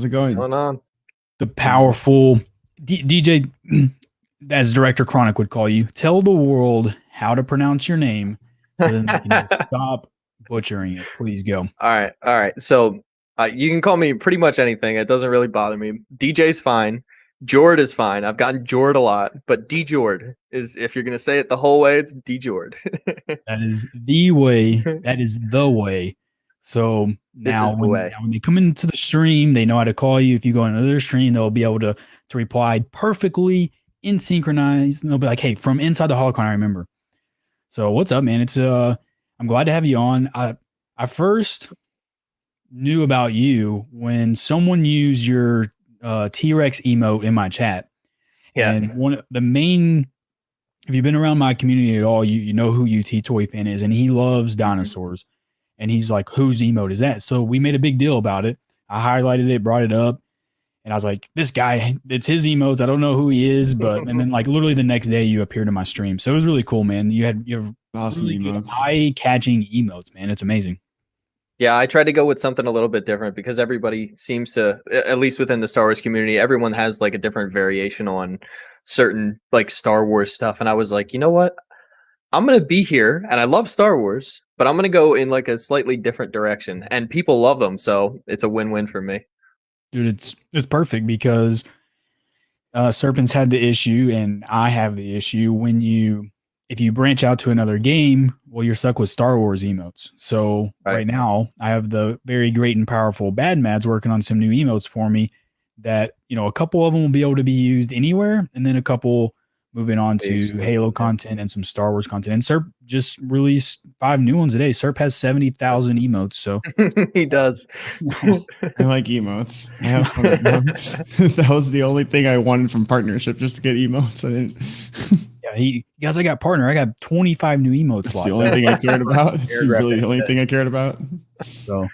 How's it going? Going on? The powerful DJ, as Director Chronic would call you, tell the world how to pronounce your name so then they can just stop butchering it. Please go. All right. So you can call me pretty much anything. It doesn't really bother me. DJ's fine. Djooordh is fine. I've gotten Djooordh a lot, but Djooordh is, if you're gonna say it the whole way, it's Djooordh. That is the way. That is the way. So This now is the way. now when they come into the stream, they know how to call you. If you go into their stream, they'll be able to reply perfectly in synchronize. And they'll be like, hey, from Inside the Holocron, I remember. So what's up, man? It's I'm glad to have you on. I first knew about you when someone used your T-Rex emote in my chat. Yes. And one of the main, if you've been around my community at all, you know who UT Toy Fan is, and he loves dinosaurs. And he's like, whose emote is that? So we made a big deal about it. I highlighted it, brought it up, and I was like, this guy, it's his emotes. I don't know who he is, but and then like literally the next day you appeared in my stream. So it was really cool, man. You have Awesome really good emotes. eye-catching emotes, man. It's amazing. Yeah, I tried to go with something a little bit different because everybody seems to, at least within the Star Wars community, everyone has like a different variation on certain like Star Wars stuff. And I was like, you know what? I'm going to be here and I love Star Wars, but I'm going to go in like a slightly different direction and people love them. So it's a win-win for me. Dude, it's perfect because Serpents had the issue and I have the issue when if you branch out to another game, well, you're stuck with Star Wars emotes. So right now I have the very great and powerful Bad Mads working on some new emotes for me that, a couple of them will be able to be used anywhere. And then a couple moving on to Halo content and some Star Wars content. And Serp just released 5 new ones today. Serp has 70,000 emotes. So he does. I like emotes. I have fun with them. That was the only thing I wanted from partnership, just to get emotes. I didn't. Yeah, guys, I got partner. I got 25 new emotes. That's the only thing I cared about. It's really the only thing I cared about. So,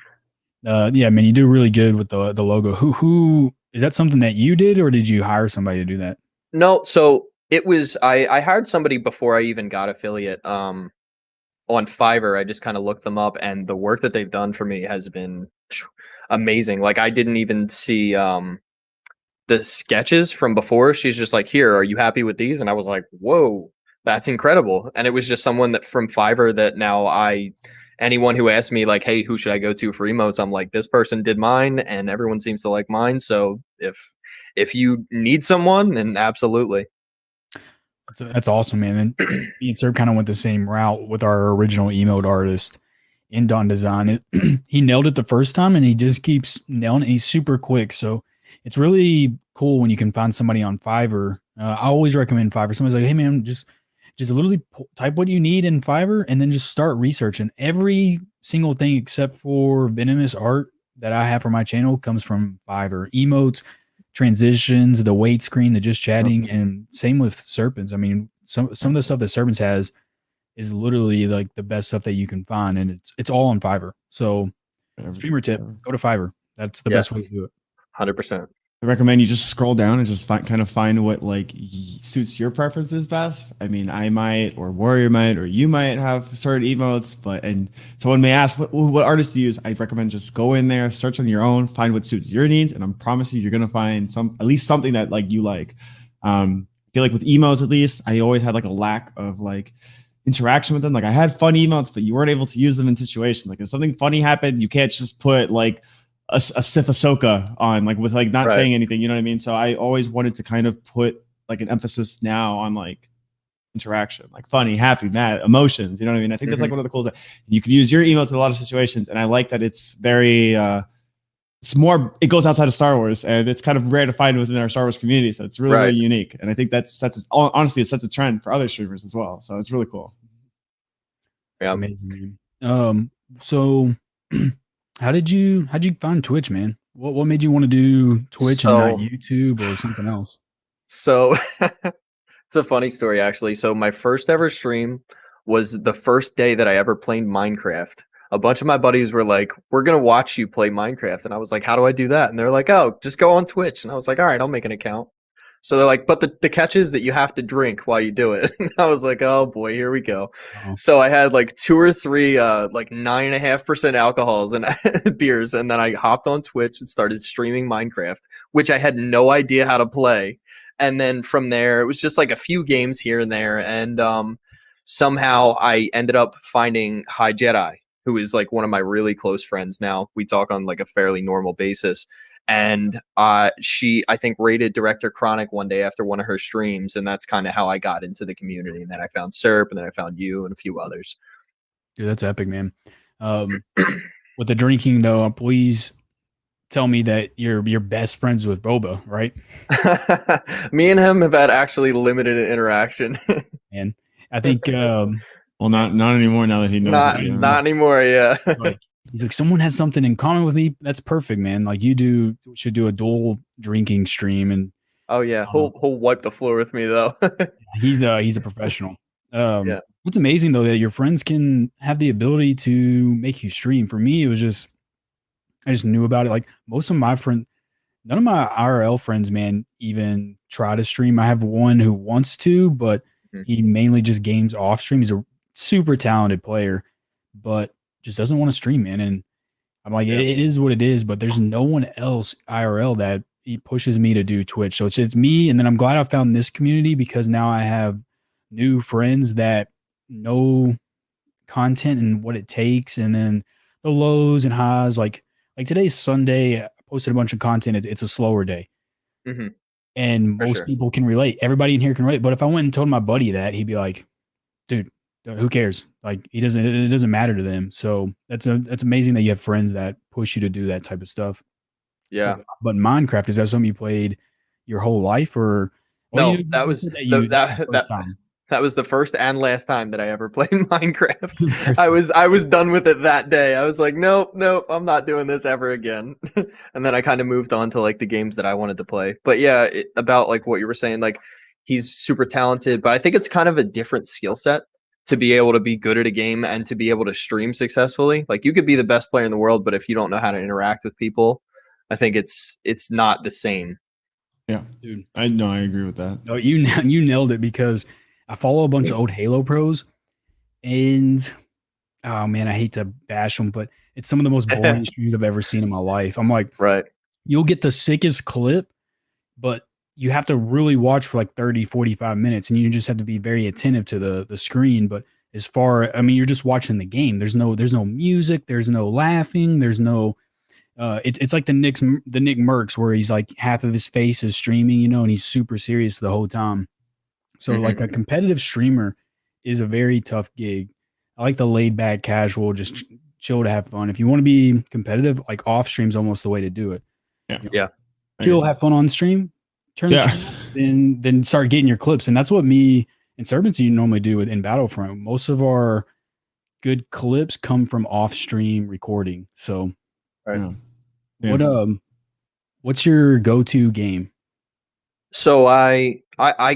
yeah, man, you do really good with the logo. Who is that? Something that you did, or did you hire somebody to do that? No, so it was I hired somebody before I even got affiliate. On Fiverr, I just kind of looked them up, and the work that they've done for me has been amazing. Like I didn't even see the sketches from before. She's just like, here, are you happy with these? And I was like, whoa, that's incredible. And it was just someone that from Fiverr that now anyone who asks me like, hey, who should I go to for emotes? I'm like, this person did mine and everyone seems to like mine. So if you need someone, then absolutely. That's awesome, man. And me and Serb kind of went the same route with our original emote artist in Dawn Design. He nailed it the first time and he just keeps nailing it. He's super quick. So it's really cool when you can find somebody on Fiverr. I always recommend Fiverr. Somebody's like, hey man, just literally type what you need in Fiverr and then just start researching. Every single thing except for venomous art that I have for my channel comes from Fiverr. Emotes, transitions, the wait screen, the just chatting, and same with Serpents. I mean, some of the stuff that Serpents has is literally like the best stuff that you can find, and it's all on Fiverr. So streamer tip, go to Fiverr. That's the best way to do it. 100%. I recommend you just scroll down and just kind of find what like suits your preferences best. I mean, I might, or Warrior might, or you might have certain emotes, and someone may ask, what artist do you use? I recommend just go in there, search on your own, find what suits your needs, and I promise you're gonna find at least something that like you like. I feel like with emotes, at least, I always had like a lack of like interaction with them. Like I had fun emotes, but you weren't able to use them in situations. Like if something funny happened, you can't just put like a Sith Ahsoka on, like with like not saying anything, you know what I mean? So I always wanted to kind of put like an emphasis now on like interaction, like funny, happy, mad, emotions, you know what I mean? I think that's like one of the coolest. You could use your emotes in a lot of situations, and I like that it's very it goes outside of Star Wars, and it's kind of rare to find within our Star Wars community, so it's really really unique, and I think honestly it sets a trend for other streamers as well, so it's really cool. Yeah, amazing. So How did you find Twitch, man? What made you want to do Twitch and not YouTube or something else? So it's a funny story actually. So my first ever stream was the first day that I ever played Minecraft. A bunch of my buddies were like, we're going to watch you play Minecraft. And I was like, how do I do that? And they're like, oh, just go on Twitch. And I was like, all right, I'll make an account. So they're like, but the catch is that you have to drink while you do it. And I was like, oh boy, here we go. Uh-oh. So I had like 2 or 3 like 9.5% alcohols and beers, and then I hopped on Twitch and started streaming Minecraft, which I had no idea how to play. And then from there, it was just like a few games here and there, and somehow I ended up finding High Jedi, who is like one of my really close friends now. We talk on like a fairly normal basis. And she, I think, rated Director Chronic one day after one of her streams, and that's kind of how I got into the community. And then I found Serp, and then I found you and a few others. Dude, that's epic, man. With the drinking, though, please tell me that you're best friends with Boba, right? Me and him have had actually limited interaction. And I think Well, not anymore now that he knows. not anymore. Yeah. like, he's like, someone has something in common with me. That's perfect, man. Like you should do a dual drinking stream. And oh yeah, he'll wipe the floor with me though. he's a professional. Yeah. What's amazing though that your friends can have the ability to make you stream. For me, it was just I just knew about it. Like most of my friends, none of my IRL friends, man, even try to stream. I have one who wants to, but he mainly just games off stream. He's a super talented player, but just doesn't want to stream, man. And I'm like, it is what it is, but there's no one else IRL that he pushes me to do Twitch. So it's me. And then I'm glad I found this community because now I have new friends that know content and what it takes. And then the lows and highs, like today's Sunday, I posted a bunch of content. It's a slower day. Mm-hmm. And most people can relate. Everybody in here can relate. But if I went and told my buddy that, he'd be like, dude, who cares? Like it doesn't matter to them. So that's amazing that you have friends that push you to do that type of stuff. Yeah. But Minecraft, is that something you played your whole life or no, that was the first and last time that I ever played Minecraft. I was done with it that day. I was like, nope, I'm not doing this ever again. And then I kind of moved on to like the games that I wanted to play. But yeah, about like what you were saying, like he's super talented, but I think it's kind of a different skill set to be able to be good at a game and to be able to stream successfully. Like you could be the best player in the world, but if you don't know how to interact with people, I think it's not the same. Yeah, dude. I agree with that. No, you nailed it because I follow a bunch of old Halo pros, and oh man, I hate to bash them, but it's some of the most boring streams I've ever seen in my life. I'm like, right. You'll get the sickest clip, but you have to really watch for like 30, 45 minutes, and you just have to be very attentive to the screen. But you're just watching the game. There's no music, there's no laughing, there's no it's like the Nick Mercs where he's like half of his face is streaming, and he's super serious the whole time. So like a competitive streamer is a very tough gig. I like the laid back, casual, just chill to have fun. If you want to be competitive, like off stream's almost the way to do it. Yeah. Chill, have fun on stream, turn the stream off, then start getting your clips. And that's what me and Serpentine normally do in Battlefront. Most of our good clips come from off stream recording. So what's your go-to game? So I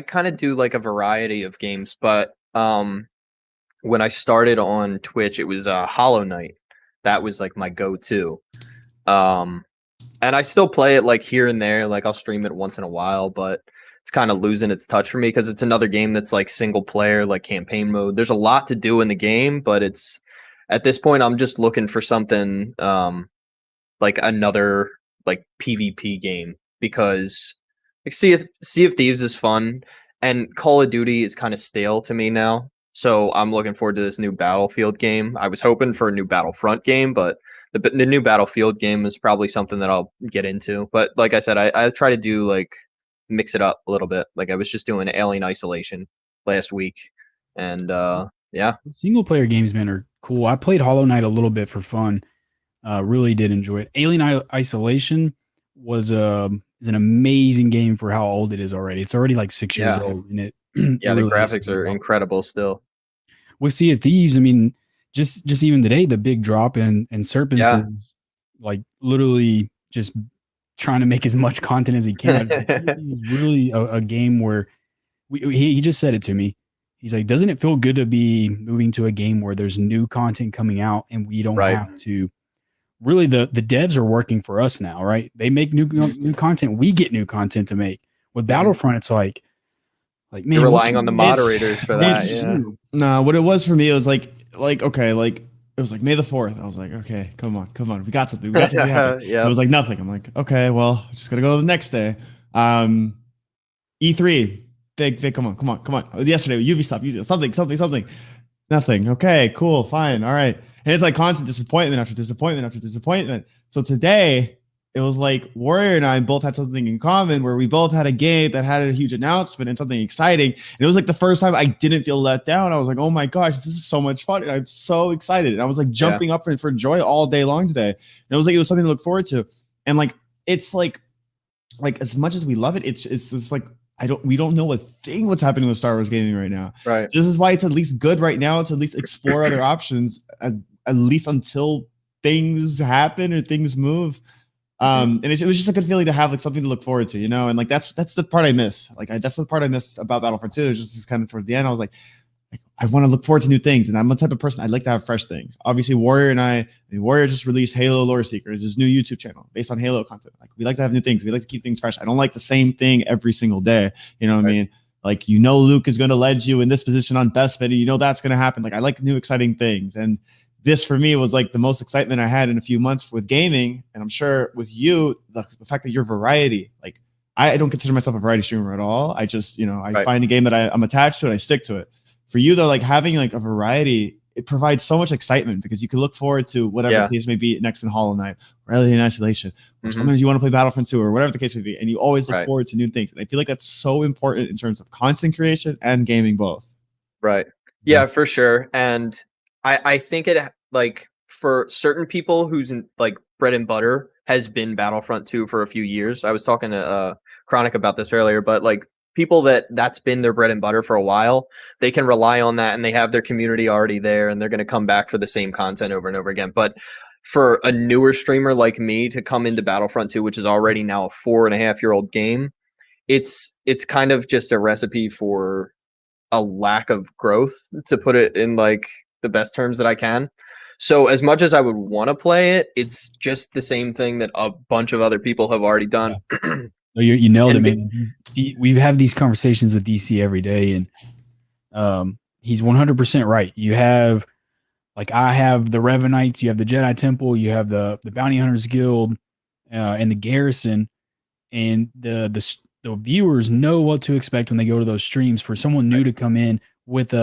kind of do like a variety of games, but when I started on Twitch, it was Hollow Knight. That was like my go-to. And I still play it like here and there, like I'll stream it once in a while, but it's kind of losing its touch for me because it's another game that's like single player, like campaign mode. There's a lot to do in the game, but it's at this point I'm just looking for something like another like PvP game because like Sea of Thieves is fun, and Call of Duty is kind of stale to me now. So I'm looking forward to this new Battlefield game. I was hoping for a new Battlefront game, but the new Battlefield game is probably something that I'll get into. But like I said, I try to do like mix it up a little bit. Like I was just doing Alien Isolation last week, and single player games, man, are cool. I played Hollow Knight a little bit for fun. Really did enjoy it. Alien Isolation was an amazing game for how old it is already. It's already like 6 years old, and it the really graphics are incredible still. With Sea of Thieves, I mean, just even today, the big drop in Serpents is like literally just trying to make as much content as he can. It's really a game where he just said it to me. He's like, doesn't it feel good to be moving to a game where there's new content coming out and we don't have to really the devs are working for us now, right? They make new content. We get new content to make. With Battlefront, it's like man, You're relying what on the can- moderators for that. it's- Yeah. No, what it was for me, it was okay, it was like May the 4th. I was like, okay, come on, we got something happen. Yeah. It was like nothing. I'm like, okay, well, just gotta go to the next day. E3, big, come on. Yesterday, Ubisoft, something. Nothing. Okay, cool, fine, all right. And it's like constant disappointment after disappointment. So today, it was like Warrior and I both had something in common where we both had a game that had a huge announcement and something exciting. And it was like the first time I didn't feel let down. I was like, oh my gosh, this is so much fun. And I'm so excited. And I was like jumping up for joy all day long today. And it was something to look forward to. And it's like as much as we love it, it's just like, we don't know what's happening with Star Wars gaming right now. Right. This is why it's at least good right now to at least explore other options, at least until things happen or things move. And it was just a good feeling to have something to look forward to, and that's the part I miss. That's the part I missed about Battlefront 2. It's just kind of towards the end. I was like I want to look forward to new things, and I'm the type of person I'd like to have fresh things. Obviously, Warrior just released Halo Lore Seekers, his new YouTube channel based on Halo content. We like to have new things. We like to keep things fresh. I don't like the same thing every single day. You know what I mean? Luke is going to lead you in this position on Bespin, and that's going to happen. I like new exciting things, and this for me was the most excitement I had in a few months with gaming. And I'm sure with you, the fact that you're variety, I don't consider myself a variety streamer at all. I just, find a game that I'm attached to and I stick to it. For you though, having a variety, it provides so much excitement because you can look forward to whatever the case may be next in Hollow Knight or Alien Isolation, or sometimes you want to play Battlefront 2 or whatever the case may be. And you always look forward to new things. And I feel like that's so important in terms of content creation and gaming both. Right. Yeah, for sure. And I think it for certain people whose bread and butter has been Battlefront 2 for a few years. I was talking to Chronic about this earlier, but people that's been their bread and butter for a while, they can rely on that and they have their community already there and they're going to come back for the same content over and over again. But for a newer streamer like me to come into Battlefront 2, which is already now a 4.5-year-old game, it's kind of just a recipe for a lack of growth, to put it in the best terms that I can. So as much as I would want to play it, it's just the same thing that a bunch of other people have already done. Yeah. You nailed it, man. We have these conversations with DC every day, and he's 100% right. You have I have the Revenites, you have the Jedi Temple, you have the Bounty Hunters Guild, and the Garrison, and the viewers know what to expect when they go to those streams. For someone new to come in with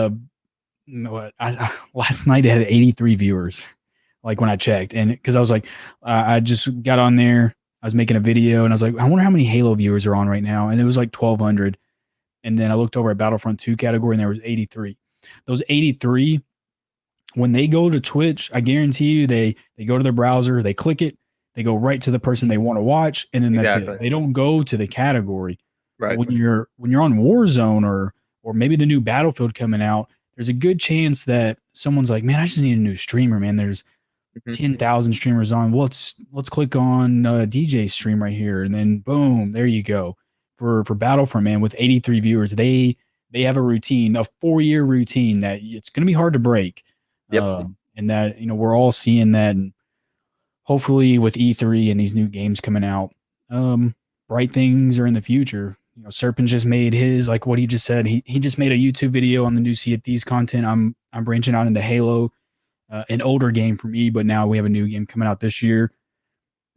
last night it had 83 viewers, when I checked, and because I was I just got on there, I was making a video, and I was I wonder how many Halo viewers are on right now, and it was 1,200, and then I looked over at Battlefront 2 category, and there was 83. Those 83, when they go to Twitch, I guarantee you they go to their browser, they click it, they go right to the person they want to watch, and then that's it. They don't go to the category. Right. When you're on Warzone or maybe the new Battlefield coming out, there's a good chance that someone's man, I just need a new streamer, man. There's 10,000 streamers on. Let's click on DJ's stream right here, and then boom, there you go. For Battlefront, man, with 83 viewers, they have a routine, a 4-year routine that it's going to be hard to break. Yep. And that we're all seeing that, and hopefully with E3 and these new games coming out, bright things are in the future. Serpent just made his, what he just said. He just made a YouTube video on the new Sea of Thieves content. I'm branching out into Halo, an older game for me, but now we have a new game coming out this year.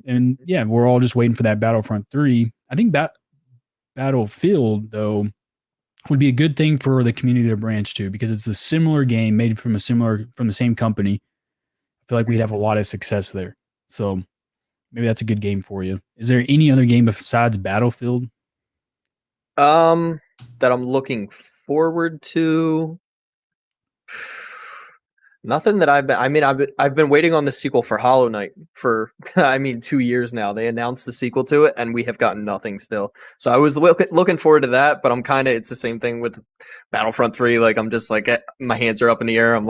And yeah, we're all just waiting for that Battlefront 3. I think Battlefield, though, would be a good thing for the community to branch to, because it's a similar game made from the same company. I feel like we'd have a lot of success there. So maybe that's a good game for you. Is there any other game besides Battlefield? That I'm looking forward to. Nothing that I've been waiting on the sequel for Hollow Knight for 2 years now. They announced the sequel to it and we have gotten nothing still. So I was looking forward to that, but it's the same thing with Battlefront 3. I'm just my hands are up in the air. I'm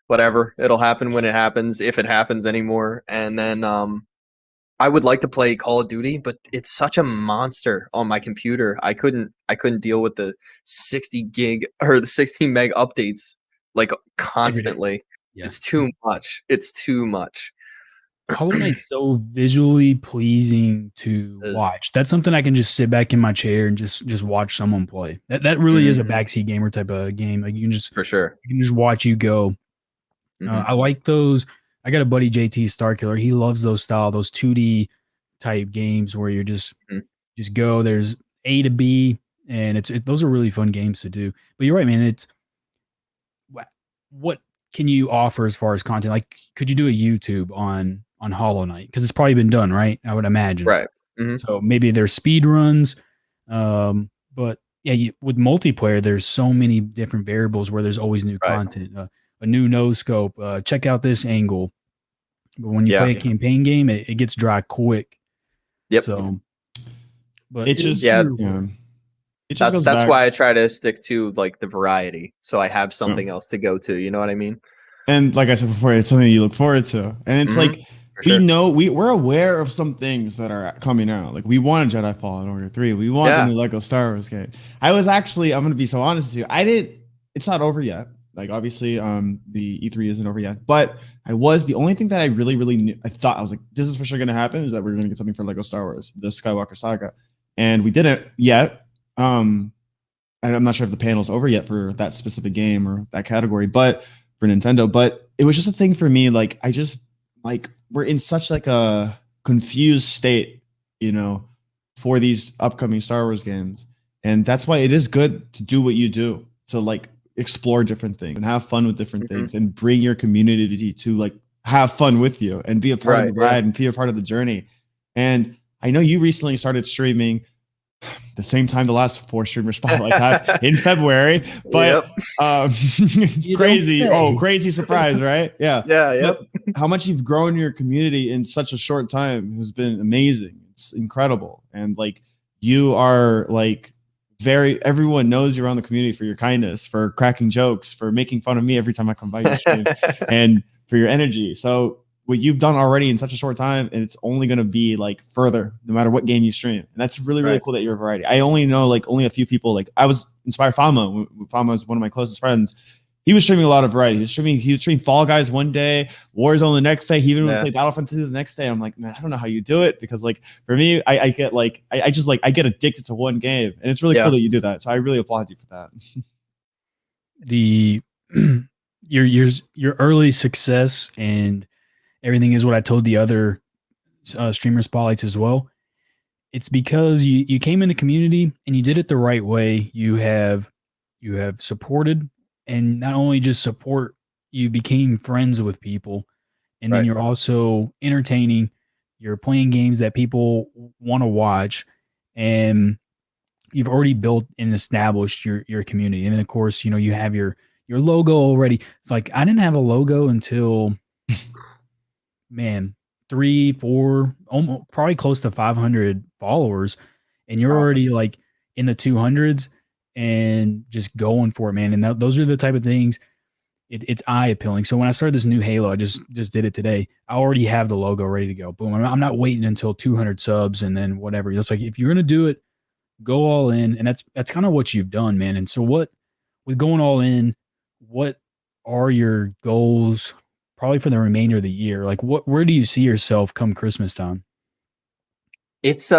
whatever, it'll happen when it happens, if it happens anymore. And then I would like to play Call of Duty, but it's such a monster on my computer. I couldn't deal with the 60 gig or the 16 meg updates constantly. Yeah. It's too much. Hollow Knight's so visually pleasing to Is- watch. That's something I can just sit back in my chair and just watch someone play. That really is a Mhm. backseat gamer type of game. Like For sure. you can just watch you go. Mhm. I like those. I got a buddy, JT Starkiller. He loves those 2D type games where you're Mhm. just go. There's A to B, and those are really fun games to do. But you're right, man. It's what can you offer as far as content? Like, could you do a YouTube on Hollow Knight? Because it's probably been done, right? I would imagine. Right. Mhm. So maybe there's speed runs, but yeah, with multiplayer, there's so many different variables where there's always new Right. content. A new no scope. Check out this angle. But when you Yeah. play a campaign game, it gets dry quick. Yep. So, but It just Yeah. It just goes That's back. why I try to stick to like the variety, so I have something else to go to. You know what I mean? And like I said before, it's something you look forward to. And it's Mhm. like For we sure. know we're aware of some things that are coming out. Like we want a Jedi Fallen Order 3. We want Yeah. the new Lego Star Wars game. I'm gonna be so honest with you. It's not over yet. Like obviously, the E3 isn't over yet. But the only thing that I really knew, I thought I was like, this is for sure gonna happen, is that we're gonna get something for Lego Star Wars, the Skywalker Saga. And we didn't yet. And I'm not sure if the panel's over yet for that specific game or that category, but for Nintendo. But it was just a thing for me. Like I just like we're in such like a confused state, for these upcoming Star Wars games, and that's why it is good to do what you do, to like explore different things and have fun with different Mhm. things and bring your community to like have fun with you and be a part of Right, the yeah. ride and be a part of the journey. And I know you recently started streaming the same time the last 4 streamer spotlights have in February, but You crazy. don't say. Oh, crazy surprise, right? Yeah. Yeah. Yep. But how much you've grown your community in such a short time has been amazing. It's incredible. And like you are like everyone knows you're on the community for your kindness, for cracking jokes, for making fun of me every time I come by your stream, and for your energy. So what you've done already in such a short time, and it's only going to be like further no matter what game you stream. And that's really Right. cool that you're a variety. I only know like only a few people. Like I was inspired. Fama is one of my closest friends. He was streaming a lot of variety. He would stream Fall Guys one day, Warzone the next day. He even would play Battlefront 2 the next day. I'm like, man, I don't know how you do it, because like for me, I get like I just like I get addicted to one game, and it's really cool that you do that. So I really applaud you for that. The your early success and everything is what I told the other streamer spotlights as well. It's because you came in the community and you did it the right way. You have supported, and not only just support, you became friends with people, and then Right. you're also entertaining. You're playing games that people want to watch, and you've already built and established your community. And then of course, you have your logo already. It's like I didn't have a logo until man, 3, 4, almost probably close to 500 followers, and you're already like in the 200s and just going for it, man. And those are the type of things. It's eye appealing. So when I started this new Halo, I just did it today. I already have the logo ready to go. Boom. I'm not waiting until 200 subs and then whatever. It's like if you're gonna do it, go all in, and that's kind of what you've done, man. And so with going all in, what are your goals probably for the remainder of the year? Like where do you see yourself come Christmas time? It's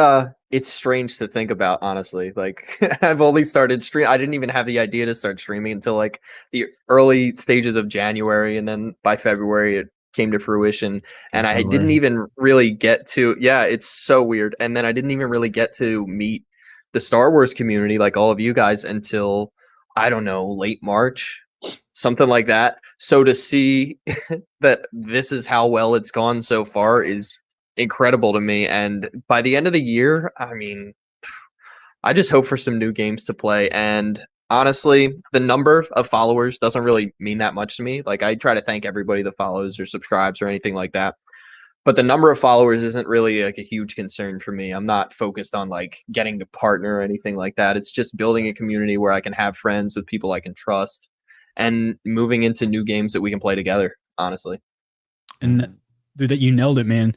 strange to think about, honestly. Like I've only started I didn't even have the idea to start streaming until like the early stages of January, and then by February it came to fruition, and I didn't even really get to it's so weird. And then I didn't even really get to meet the Star Wars community like all of you guys until I don't know, late March, something like that. So to see that this is how well it's gone so far is incredible to me. And by the end of the year, I mean, I just hope for some new games to play. And honestly, the number of followers doesn't really mean that much to me. Like I try to thank everybody that follows or subscribes or anything like that. But the number of followers isn't really like a huge concern for me. I'm not focused on like getting to partner or anything like that. It's just building a community where I can have friends with people I can trust and moving into new games that we can play together, honestly. And dude, that you nailed it, man.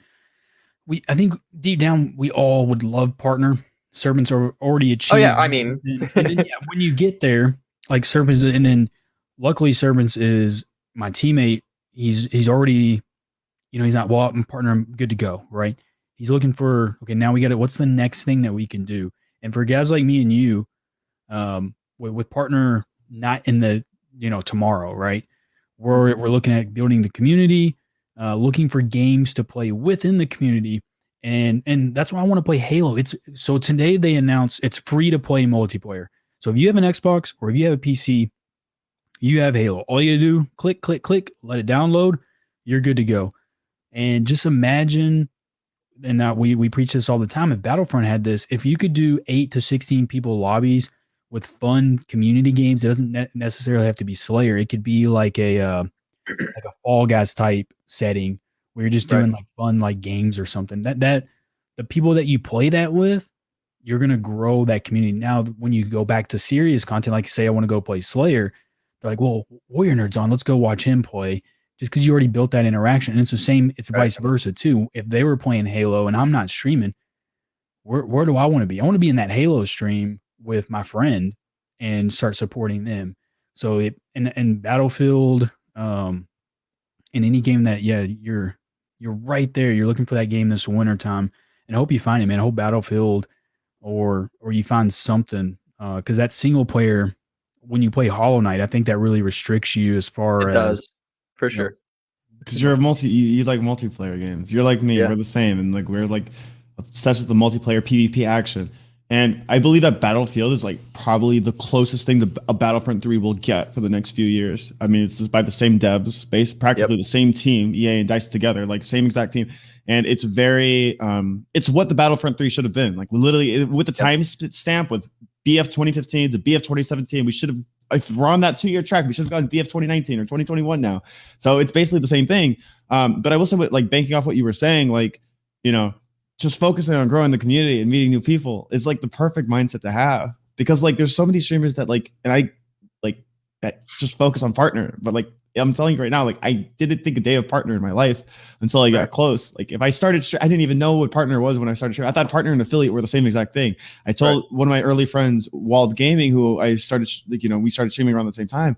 I think deep down we all would love partner. Servants are already achieved. Oh yeah, I mean, and then when you get there, like Servants, and then luckily Servants is my teammate. He's already he's not, well, I'm partner, I'm good to go, right? He's looking for, okay, now we got it. What's the next thing that we can do? And for guys like me and you, with partner not in the, tomorrow, right? We're looking at building the community, looking for games to play within the community. And that's why I want to play Halo. So today they announced it's free to play multiplayer. So if you have an Xbox or if you have a PC, you have Halo. All you do, click, let it download. You're good to go. And just imagine, and that we preach this all the time. If Battlefront had this, if you could do 8 to 16 people lobbies with fun community games, it doesn't necessarily have to be Slayer. It could be like a Fall Guys type setting where you're just doing like fun like games or something. That the people that you play that with, you're gonna grow that community. Now, when you go back to serious content, like say I want to go play Slayer, they're like, well, Warrior Nerd's on, let's go watch him play. Just because you already built that interaction. And it's the same, it's vice versa too. If they were playing Halo and I'm not streaming, where do I want to be? I want to be in that Halo stream with my friend and start supporting them. So in Battlefield, in any game that, you're right there. You're looking for that game this winter time, and I hope you find it, man. I hope Battlefield or you find something, because that single player, when you play Hollow Knight, I think that really restricts you as far as. It does. For sure. Because you're you like multiplayer games. You're like me. Yeah. We're the same. And like we're like obsessed with the multiplayer PvP action. And I believe that Battlefield is like probably the closest thing to a Battlefront 3 will get for the next few years. I mean, it's just by the same devs, based practically the same team, EA and DICE together, like same exact team. And it's very, it's what the Battlefront 3 should have been. Like literally with the time stamp with BF 2015 to BF 2017, we should have, if we're on that 2-year track, we should have gotten BF 2019 or 2021 now. So it's basically the same thing. But I will say, like banking off what you were saying, like, just focusing on growing the community and meeting new people is like the perfect mindset to have, because like there's so many streamers that like, and I like that just focus on partner, but like I'm telling you right now, like I didn't think a day of partner in my life until I got close. Like if I started, I didn't even know what partner was when I started streaming. I thought partner and affiliate were the same exact thing. I told one of my early friends, Wald Gaming, who I started, like, we started streaming around the same time.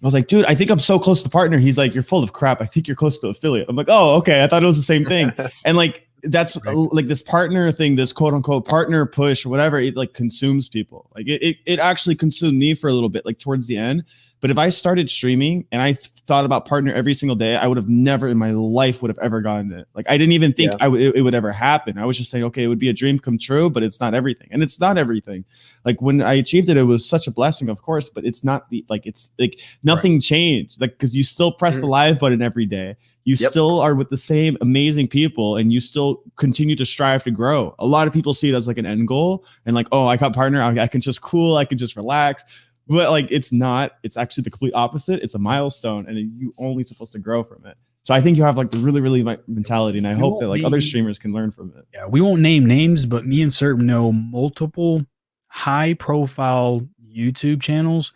I was like, dude, I think I'm so close to partner. He's like, you're full of crap. I think you're close to affiliate. I'm like, oh, okay. I thought it was the same thing. And like, that's like this partner thing, this quote unquote partner push or whatever, it like consumes people. Like it actually consumed me for a little bit, like towards the end. But if I started streaming and I thought about partner every single day, I would have never in my life would have ever gotten it. Like I didn't even think it would ever happen. I was just saying, okay, it would be a dream come true, but it's not everything. And it's not everything. Like when I achieved it, it was such a blessing, of course, but it's not it's like nothing changed. Like, cause you still press the live button every day. You still are with the same amazing people and you still continue to strive to grow. A lot of people see it as like an end goal and like, oh, I got partner. I can just cool. I can just relax. But like, it's not, it's actually the complete opposite. It's a milestone and you only supposed to grow from it. So I think you have like the really, really mentality. And I hope that like other streamers can learn from it. Yeah. We won't name names, but me and Serb know multiple high profile YouTube channels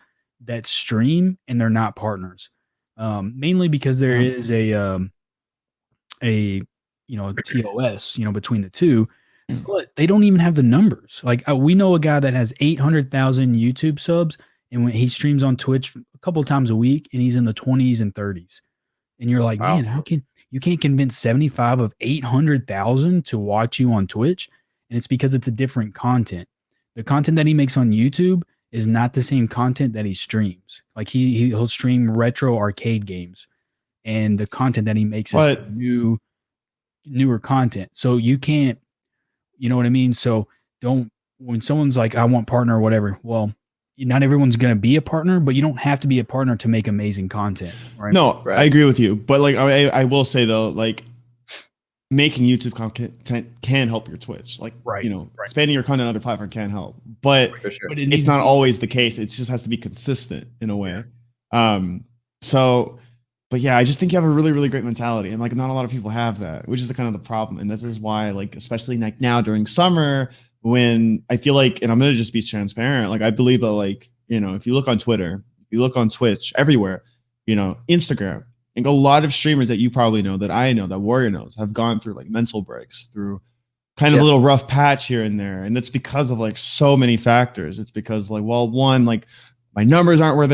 that stream and they're not partners. Mainly because there is a TOS, between the two, but they don't even have the numbers. Like we know a guy that has 800,000 YouTube subs, and when he streams on Twitch a couple of times a week, and he's in the 20s and 30s, and you're like, man, how can you can't convince 75 of 800,000 to watch you on Twitch? And it's because it's a different content. The content that he makes on YouTube is not the same content that he streams. Like he'll stream retro arcade games, and the content that he makes is newer content. So you can't, you know what I mean? So when someone's like, I want partner or whatever, well, not everyone's going to be a partner, but you don't have to be a partner to make amazing content. Right? No, I agree with you. But like, I will say though, like making YouTube content can help your Twitch. Like, expanding your content on other platform can help, but it's not always the case. It just has to be consistent in a way. But yeah, I just think you have a really, really great mentality. And like, not a lot of people have that, which is the kind of the problem. And this is why, like, especially like now during summer, when I feel like, and I'm going to just be transparent. Like, I believe that, like, if you look on Twitter, if you look on Twitch, everywhere, Instagram, and a lot of streamers that you probably know, that I know, that Warrior knows, have gone through like mental breaks, through kind of a little rough patch here and there. And it's because of like so many factors. It's because like, well, one, like my numbers aren't where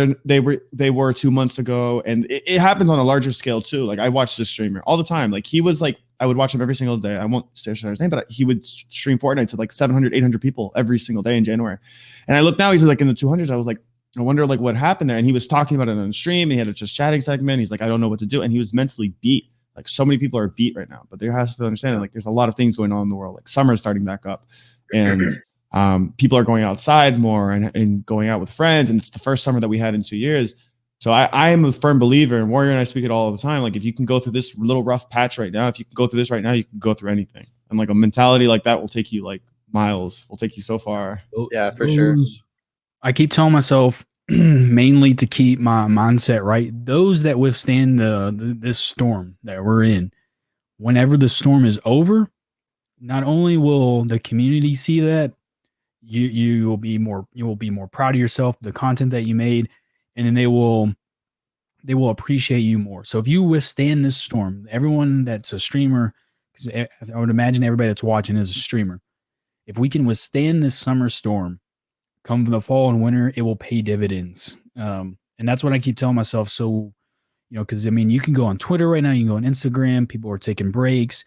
they were 2 months ago. And it happens on a larger scale too. Like I watch this streamer all the time. Like he was like, I would watch him every single day. I won't say his name, but he would stream Fortnite to like 700, 800 people every single day in January. And I look now, he's like in the 200s. I was like, I wonder like what happened there. And he was talking about it on stream. And he had a just chatting segment. He's like, I don't know what to do. And he was mentally beat. Like so many people are beat right now, but there has to understand that like there's a lot of things going on in the world. Like summer is starting back up, and people are going outside more and going out with friends. And it's the first summer that we had in 2 years. So I am a firm believer, and Warrior and I speak it all the time. Like if you can go through this little rough patch right now, if you can go through this right now, you can go through anything. And like a mentality like that will take you like miles. Will take you so far. Yeah, for sure. I keep telling myself mainly to keep my mindset right. Those that withstand this storm that we're in, whenever the storm is over, not only will the community see that, you will be more proud of yourself, the content that you made, and then they will appreciate you more. So if you withstand this storm, everyone that's a streamer, because I would imagine everybody that's watching is a streamer. If we can withstand this summer storm, come the fall and winter, it will pay dividends. And that's what I keep telling myself. So, because I mean, you can go on Twitter right now, you can go on Instagram, people are taking breaks,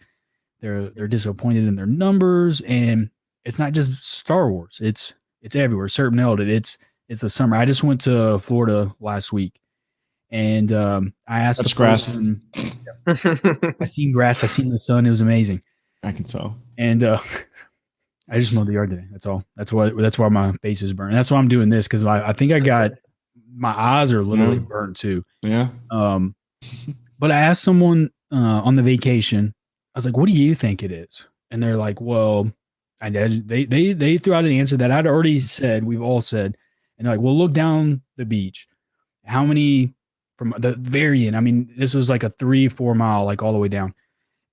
they're disappointed in their numbers, and it's not just Star Wars, it's everywhere. Serp nailed it. It's the summer. I just went to Florida last week, and I asked That's the person. I seen grass, I seen the sun. It was amazing. I can tell. And I just mowed the yard today. That's all. That's why my face is burnt. That's why I'm doing this, because I think I got my eyes are literally burnt too. Yeah. But I asked someone on the vacation. I was like, "What do you think it is?" And they're like, "Well," they threw out an answer that I'd already said. We've all said, and they're like, "Well, look down the beach. How many from the very end? I mean, this was like a 3-4 mile, like all the way down."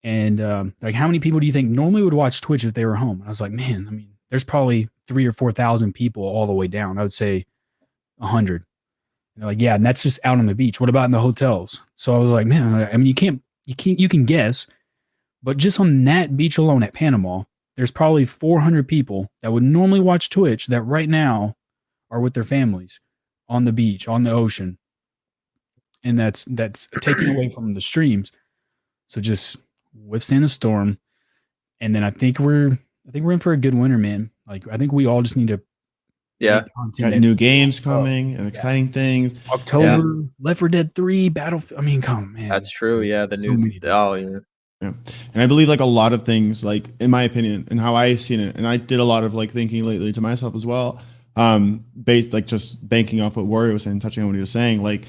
And like, how many people do you think normally would watch Twitch if they were home? And I was like, man, I mean, there's probably 3,000 or 4,000 people all the way down. I would say 100. And they're like, yeah, and that's just out on the beach. What about in the hotels? So I was like, man, I mean, you can guess, but just on that beach alone at Panama, there's probably 400 people that would normally watch Twitch that right now are with their families on the beach, on the ocean. And that's taken away from the streams. So just withstand the storm, and then I think we're in for a good winter, man. Like I think we all just need to got new games coming and exciting things. October, Left 4 Dead 3, Battlefield. I mean, come on, man. That's true. Yeah, the new. Yeah, and I believe like a lot of things, like in my opinion and how I seen it, and I did a lot of like thinking lately to myself as well, based like just banking off what Warrior was saying, touching on what he was saying, like.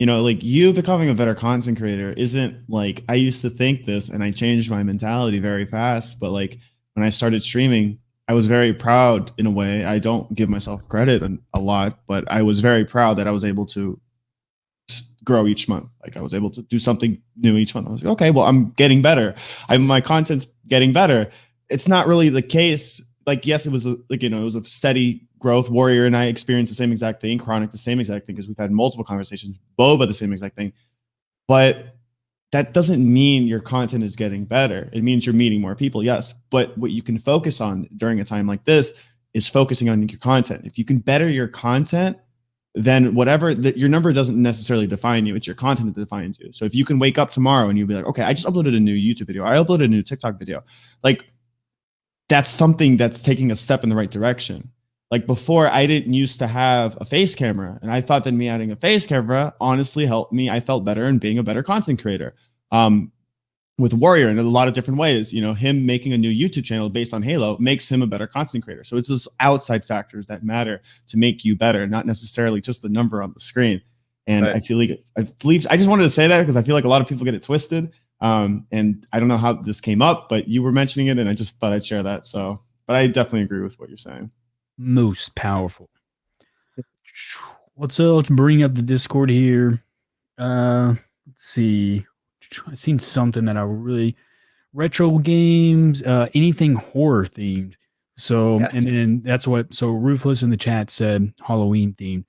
Like you becoming a better content creator isn't like I used to think this, and I changed my mentality very fast. But like when I started streaming, I was very proud in a way. I don't give myself credit a lot, but I was very proud that I was able to grow each month. Like I was able to do something new each month. I was like, okay, well, I'm getting better. My content's getting better. It's not really the case. Like, yes, it was it was a steady growth. Warrior and I experienced the same exact thing. Chronic the same exact thing, because we've had multiple conversations. Boba the same exact thing. But that doesn't mean your content is getting better. It means you're meeting more people, yes. But what you can focus on during a time like this is focusing on your content. If you can better your content, then your number doesn't necessarily define you. It's your content that defines you. So if you can wake up tomorrow and you'll be like, okay, I just uploaded a new YouTube video. I uploaded a new TikTok video. Like, that's something that's taking a step in the right direction. Like before, I didn't used to have a face camera, and I thought that me adding a face camera honestly helped me. I felt better in being a better content creator. With Warrior in a lot of different ways, him making a new YouTube channel based on Halo makes him a better content creator. So it's those outside factors that matter to make you better, not necessarily just the number on the screen. And right. I just wanted to say that because I feel like a lot of people get it twisted. And I don't know how this came up, but you were mentioning it, and I just thought I'd share that. So, but I definitely agree with what you're saying. Most powerful. Let's bring up the Discord here. Let's see. I've seen something that I really retro games, anything horror themed. So, yes. And then that's so Ruthless in the chat said Halloween themed.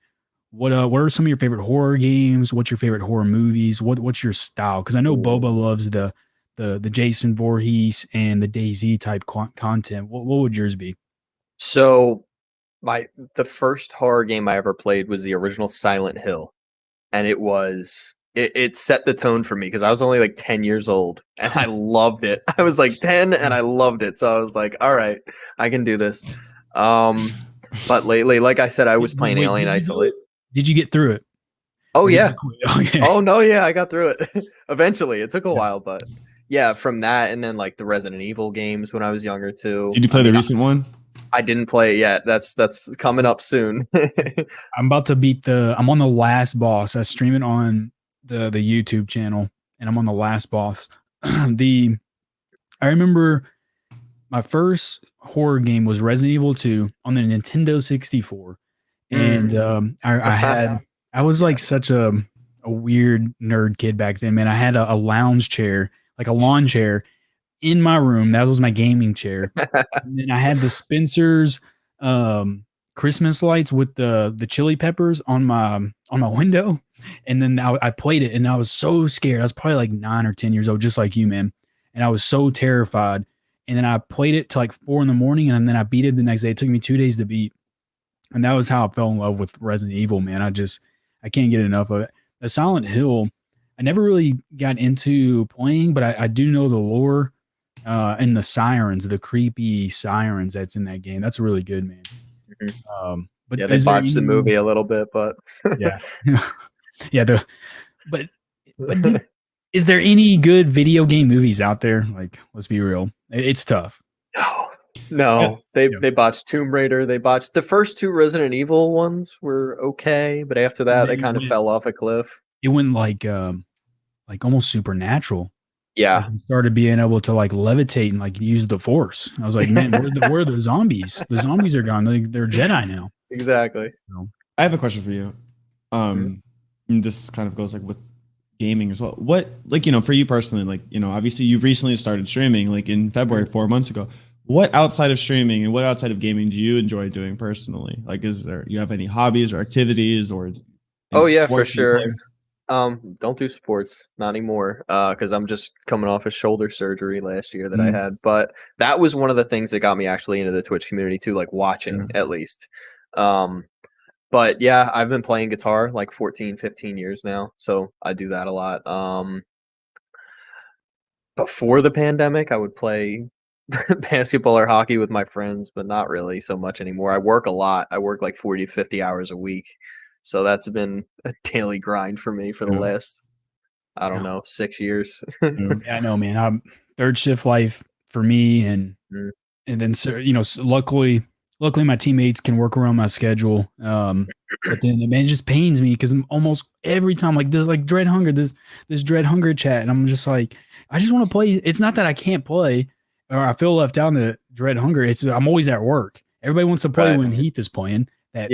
What are some of your favorite horror games? What's your favorite horror movies? What's your style? Because I know Boba loves the Jason Voorhees and the DayZ type content. What would yours be? So the first horror game I ever played was the original Silent Hill, and it set the tone for me because I was only like 10 years old and I loved it. I was like 10 and I loved it, so I was like, all right, I can do this. But lately, like I said, I was playing Wait, Alien Isolate. Did you get through it? Oh Or did yeah. you quit? Okay. Oh no, yeah, I got through it. Eventually, it took a while, but yeah, from that and then like the Resident Evil games when I was younger too. Did you play the recent one? I didn't play it yet. That's coming up soon. I'm about to beat I'm on the last boss. I stream it on the YouTube channel, and I'm on the last boss. I remember my first horror game was Resident Evil 2 on the Nintendo 64. And I was like such a weird nerd kid back then, man. I had a lounge chair, like a lawn chair in my room. That was my gaming chair. And then I had the Spencer's Christmas lights with the chili peppers on my window. And then I played it, and I was so scared. I was probably like 9 or 10 years old, just like you, man. And I was so terrified. And then I played it till like 4 a.m, and then I beat it the next day. It took me 2 days to beat. And that was how I fell in love with Resident Evil, man. I can't get enough of it. The Silent Hill, I never really got into playing, but I do know the lore and the sirens, the creepy sirens that's in that game. That's really good, man. Mm-hmm. But yeah, they botched the movie a little bit, but yeah, yeah. But is there any good video game movies out there? Like, let's be real, it's tough. No, they botched Tomb Raider. They botched the first 2 Resident Evil ones were okay, but after that they kind of fell off a cliff. It went like almost supernatural. Yeah, like started being able to like levitate and like use the Force. I was like, man, where are the zombies? The zombies are gone. They're Jedi now. Exactly. So, I have a question for you. And this kind of goes like with gaming as well. What, like, for you personally, like, obviously you recently started streaming like in February, 4 months ago. What outside of streaming and what outside of gaming do you enjoy doing personally? Like, you have any hobbies or activities or? Oh yeah, for sure. Don't do sports, not anymore. Because I'm just coming off a shoulder surgery last year that I had. But that was one of the things that got me actually into the Twitch community too, like watching at least. But yeah, I've been playing guitar like 14, 15 years now. So I do that a lot. Before the pandemic, I would play basketball or hockey with my friends, but not really so much anymore. I work a lot. I work like 40 to 50 hours a week. So that's been a daily grind for me for the last, I don't know, 6 years. Yeah, I know, man. I'm third shift life for me. And then, so, luckily my teammates can work around my schedule. But then, man, it just pains me because almost every time, like this, like Dread Hunger, this Dread Hunger chat, and I'm just like, I just want to play. It's not that I can't play or I feel left out in the Dread Hunger. I'm always at work. Everybody wants to play when Heath is playing. That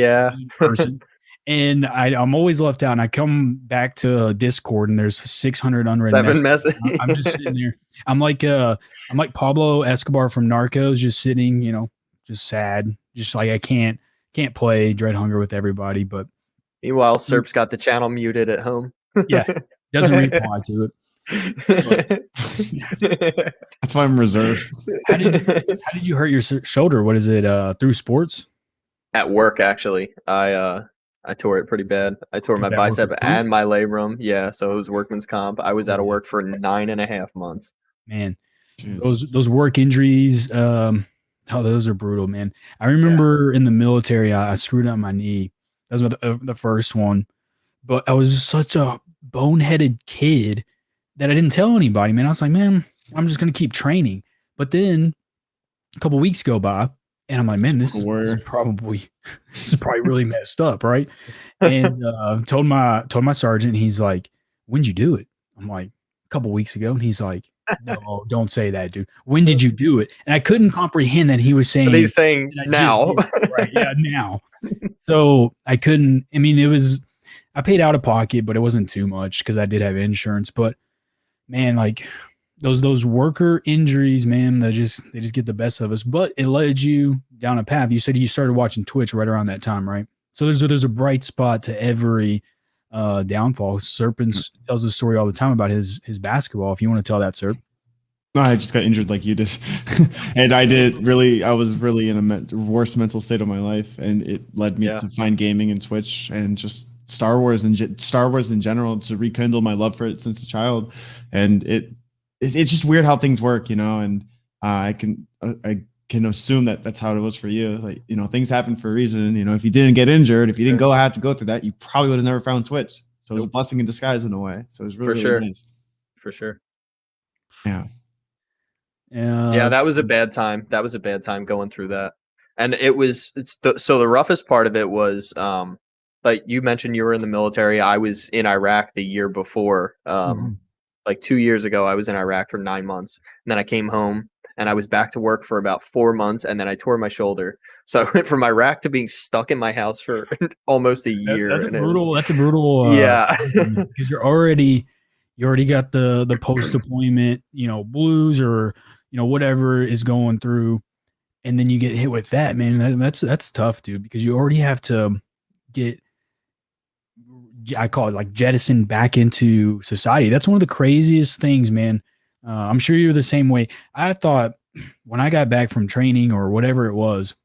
person. And I'm always left out. And I come back to Discord, and there's 600 unread messages. I'm just sitting there. I'm like Pablo Escobar from Narcos, just sitting, just sad, just like I can't play Dread Hunger with everybody. But meanwhile, Serp's got the channel muted at home. Yeah, doesn't reply to it. That's why I'm reserved. How did you hurt your shoulder? What is it? Through sports? At work, actually. I tore it pretty bad. I tore my bicep and my labrum. Yeah, so it was workman's comp. I was out of work for 9.5 months. Man, those work injuries, those are brutal, man. I remember in the military, I screwed up my knee. That was the first one. But I was just such a boneheaded kid that I didn't tell anybody, man. I was like, man, I'm just going to keep training. But then a couple weeks go by, and I'm like, man, this is probably really messed up, right? And told my sergeant, he's like, when'd you do it? I'm like, a couple weeks ago. And he's like, no, don't say that, dude. When did you do it? And I couldn't comprehend that he was saying. But he's saying now. Right? Yeah, now. So I couldn't. I mean, I paid out of pocket, but it wasn't too much because I did have insurance. But man, like those worker injuries, man, they just get the best of us. But it led you down a path. You said you started watching Twitch right around that time, right? So there's a bright spot to every downfall. Serpents tells the story all the time about his basketball. If you want to tell that, Serp. No, I just got injured like you did, and I was really in a worst mental state of my life, and it led me to find gaming and Twitch and just Star Wars and Star Wars in general to rekindle my love for it since a child, and it's just weird how things work, and I can assume that that's how it was for you. Like, things happen for a reason. If you didn't get injured, if you didn't have to go through that, you probably would have never found Twitch. So it was a blessing in disguise in a way. So it was really, really nice. For sure. Yeah. Yeah, that was a bad time. That was a bad time going through that. And so the roughest part of it was, like you mentioned, you were in the military. I was in Iraq the year before. Like 2 years ago, I was in Iraq for 9 months. And then I came home and I was back to work for about 4 months. And then I tore my shoulder. So I went from Iraq to being stuck in my house for almost a year. That's a brutal. Yeah. Because you already got the post deployment, blues or whatever is going through, and then you get hit with that, man. That's tough, dude, because you already have to get, I call it like jettisoned back into society. That's one of the craziest things, man. I'm sure you're the same way. I thought when I got back from training or whatever it was,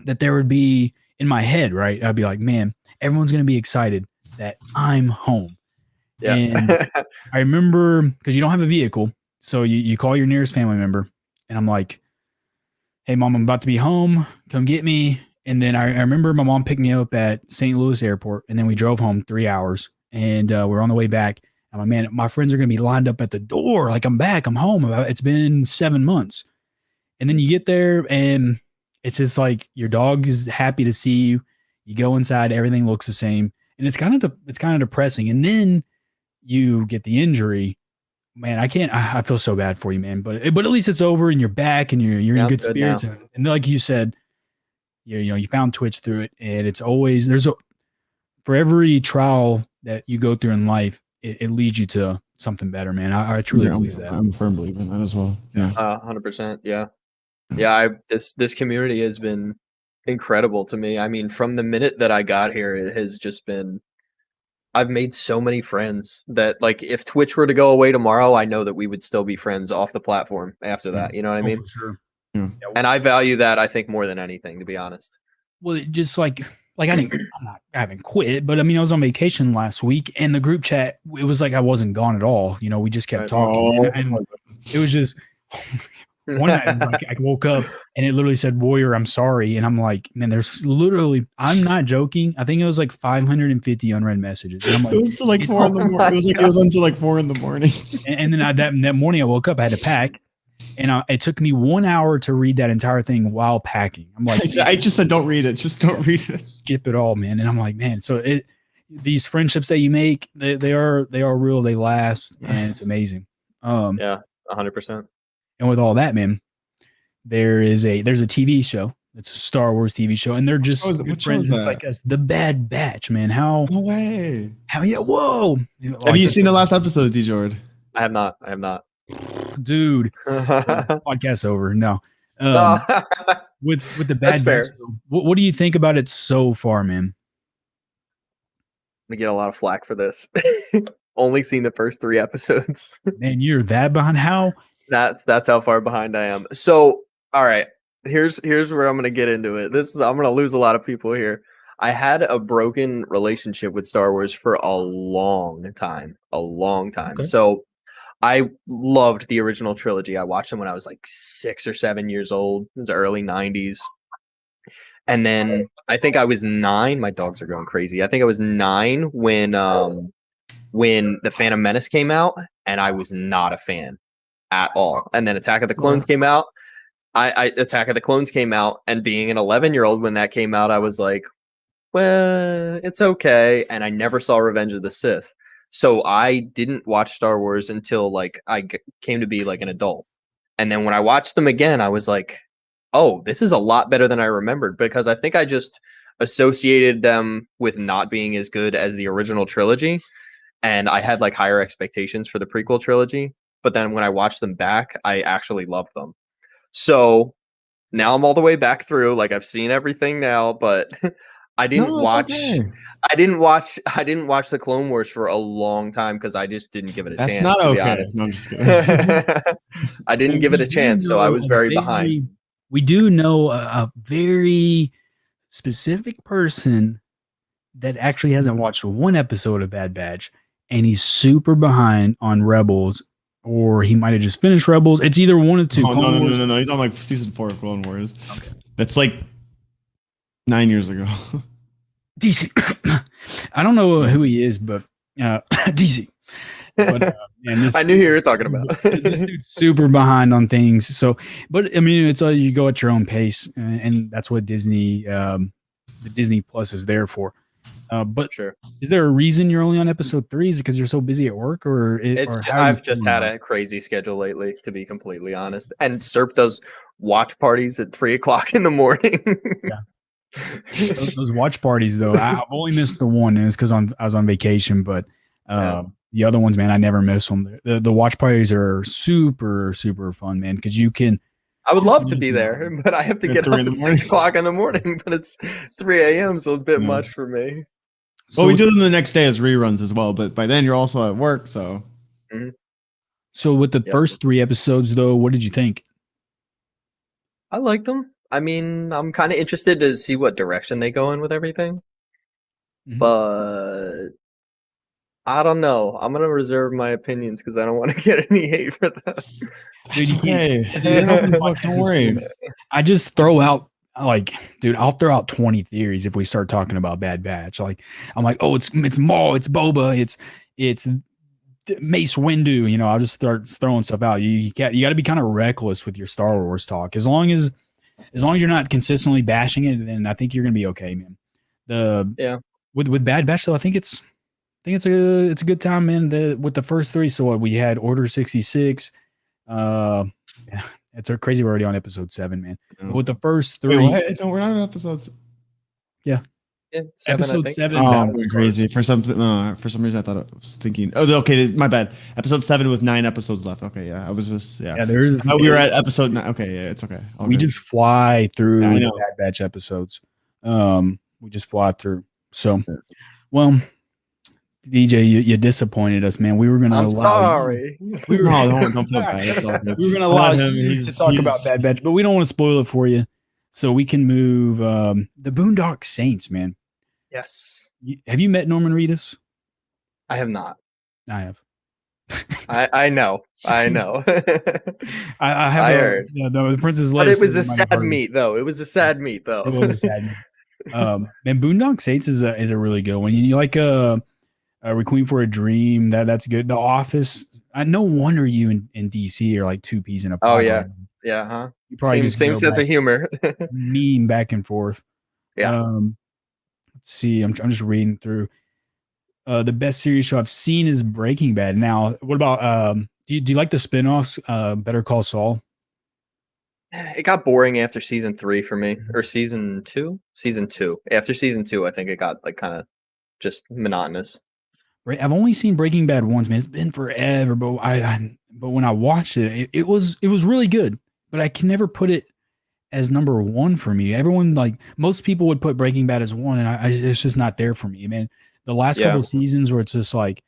that there would be in my head, right? I'd be like, man, everyone's going to be excited that I'm home. Yeah. And I remember, because you don't have a vehicle, so you call your nearest family member, and I'm like, hey, Mom, I'm about to be home. Come get me. And then I remember my mom picked me up at St. Louis Airport, and then we drove home 3 hours, and we're on the way back. I'm like, man, my friends are going to be lined up at the door. Like, I'm back. I'm home. It's been 7 months. And then you get there, and it's just like your dog is happy to see you. You go inside, everything looks the same. And it's kind of depressing. And then you get the injury. Man, I feel so bad for you, man. But at least it's over and you're back and you're in good spirits. And like you said, you found Twitch through it, and it's always for every trial that you go through in life, it leads you to something better, man. I truly believe that. I'm a firm believer in that as well. Yeah. 100%. Yeah. Yeah. This community has been incredible to me. I mean, from the minute that I got here, it has just been, I've made so many friends that, like, if Twitch were to go away tomorrow, I know that we would still be friends off the platform after that. You know what I mean? For sure. Yeah. And I value that, I think, more than anything, to be honest. Well, just like I haven't quit, but I mean, I was on vacation last week, and the group chat, it was like I wasn't gone at all. We just kept talking, and it was just one night. It was like I woke up and it literally said, "Warrior, I'm sorry," and I'm like, man, there's literally, I'm not joking, I think it was like 550 unread messages. And I'm like, it was till like 4 in the morning. It was until like 4 in the morning. And then that morning I woke up, I had to pack. And it took me 1 hour to read that entire thing while packing. I'm like, I just said, don't read it. Just don't read it. Skip it all, man. And I'm like, man, so these friendships that you make, they are real. They last, and it's amazing. Yeah, 100%. And with all that, man, there's a TV show. It's a Star Wars TV show, and they're just good friends. It's like us, the Bad Batch, man. How? No way. How? Yeah. Whoa. Have you seen the last episode, Djooordh? I have not. Dude, podcast over. No, with the Bad Batch. What do you think about it so far, man? I'm gonna get a lot of flack for this. Only seen the first 3 episodes. Man, you're that behind. How? That's how far behind I am. So, all right, here's where I'm gonna get into it. I'm gonna lose a lot of people here. I had a broken relationship with Star Wars for a long time. Okay. So I loved the original trilogy. I watched them when I was like 6 or 7 years old. It was the early 90s. And then I think I was 9. My dogs are going crazy. I think I was 9 when The Phantom Menace came out, and I was not a fan at all. And then Attack of the Clones came out. Attack of the Clones came out, and being an 11-year-old when that came out, I was like, well, it's okay. And I never saw Revenge of the Sith. So I didn't watch Star Wars until like I came to be like an adult. And then when I watched them again, I was like, oh, this is a lot better than I remembered, because I think I just associated them with not being as good as the original trilogy. And I had like higher expectations for the prequel trilogy. But then when I watched them back, I actually loved them. So now I'm all the way back through. Like, I've seen everything now, but I didn't No, it's watch. okay. I didn't watch the Clone Wars for a long time because I just didn't give it a That's chance. not to be okay. honest. No, I'm just kidding. I didn't Well, give it we a do chance, so I know was a very behind. We do know a very specific person that actually hasn't watched one episode of Bad Batch, and he's super behind on Rebels, or he might have just finished Rebels. It's either one of two. Oh, Clone Wars. no. He's on like season 4 of Clone Wars. Okay. That's like 9 years ago. DC. I don't know who he is, but DC. But man, I knew who you were talking about. this dude's super behind on things. So, but I mean, it's you go at your own pace, and that's what Disney, the Disney Plus is there for. But Sure. Is there a reason you're only on episode 3? Is it because you're so busy at work, or I've just had a crazy schedule lately, to be completely honest. And Serp does watch parties at 3:00 in the morning. Yeah. Those watch parties, though, I've only missed the one, and it's because I was on vacation. But the other ones, man, I never miss them. The watch parties are super, super fun, man, because you can. I would love to be there, but I have to get up at 6:00 in the morning. But it's 3 a.m., so it's a bit much for me. Well, we do them the next day as reruns as well, but by then you're also at work, so. Mm-hmm. So with the first 3 episodes, though, what did you think? I liked them. I mean, I'm kind of interested to see what direction they go in with everything, but I don't know. I'm gonna reserve my opinions because I don't want to get any hate for that. Dude, you can't. Don't worry. I just throw out. Dude, I'll throw out 20 theories if we start talking about Bad Batch. I'm like, oh, it's Maul, it's Boba, it's Mace Windu. You know, I'll just start throwing stuff out. You got to be kind of reckless with your Star Wars talk. As long as you're not consistently bashing it, then I think you're gonna be okay, man. With Bad Batch though, I think it's a good time, man. With the first 3, so we had Order 66. Yeah. It's crazy. We're already on episode 7, man. But with the first 3, Wait, no, we're not on episodes. Yeah, 7, episode 7. Oh, I'm going crazy for some reason. I thought I was thinking. Oh, okay, my bad. Episode 7 with 9 episodes left. Okay, yeah, I was just There's. We were at episode 9. Okay, yeah, it's okay. We just fly through the Bad Batch episodes. We just fly through. So, well. DJ, you disappointed us, man. We were gonna. I'm sorry. Don't feel bad. It's all good. We were gonna allow him to talk about Bad Batch, but we don't want to spoil it for you, so we can move. The Boondock Saints, man. Yes. Have you met Norman Reedus? I have not. I have. I know. I have. I heard. The Princess Leia. But it was a sad meet, though. It was a sad meet, though. It was a sad meet. Man, Boondock Saints is a really good one. You like Requiem for a Dream, that's good. The Office. No wonder you in DC are like 2 peas in a pod. Oh yeah, huh? You probably same sense of humor. Meme back and forth. Yeah. Let's see. I'm just reading through. The best series show I've seen is Breaking Bad. Now, what about do you like the spinoffs? Better Call Saul. It got boring after season 3 for me, or season 2. Season 2. After season 2, I think it got like kind of just monotonous. I've only seen Breaking Bad once, man. It's been forever, but but when I watched it was really good. But I can never put it as number 1 for me. Everyone, like most people, would put Breaking Bad as 1, and it's just not there for me, man. The last couple of seasons where it's just like,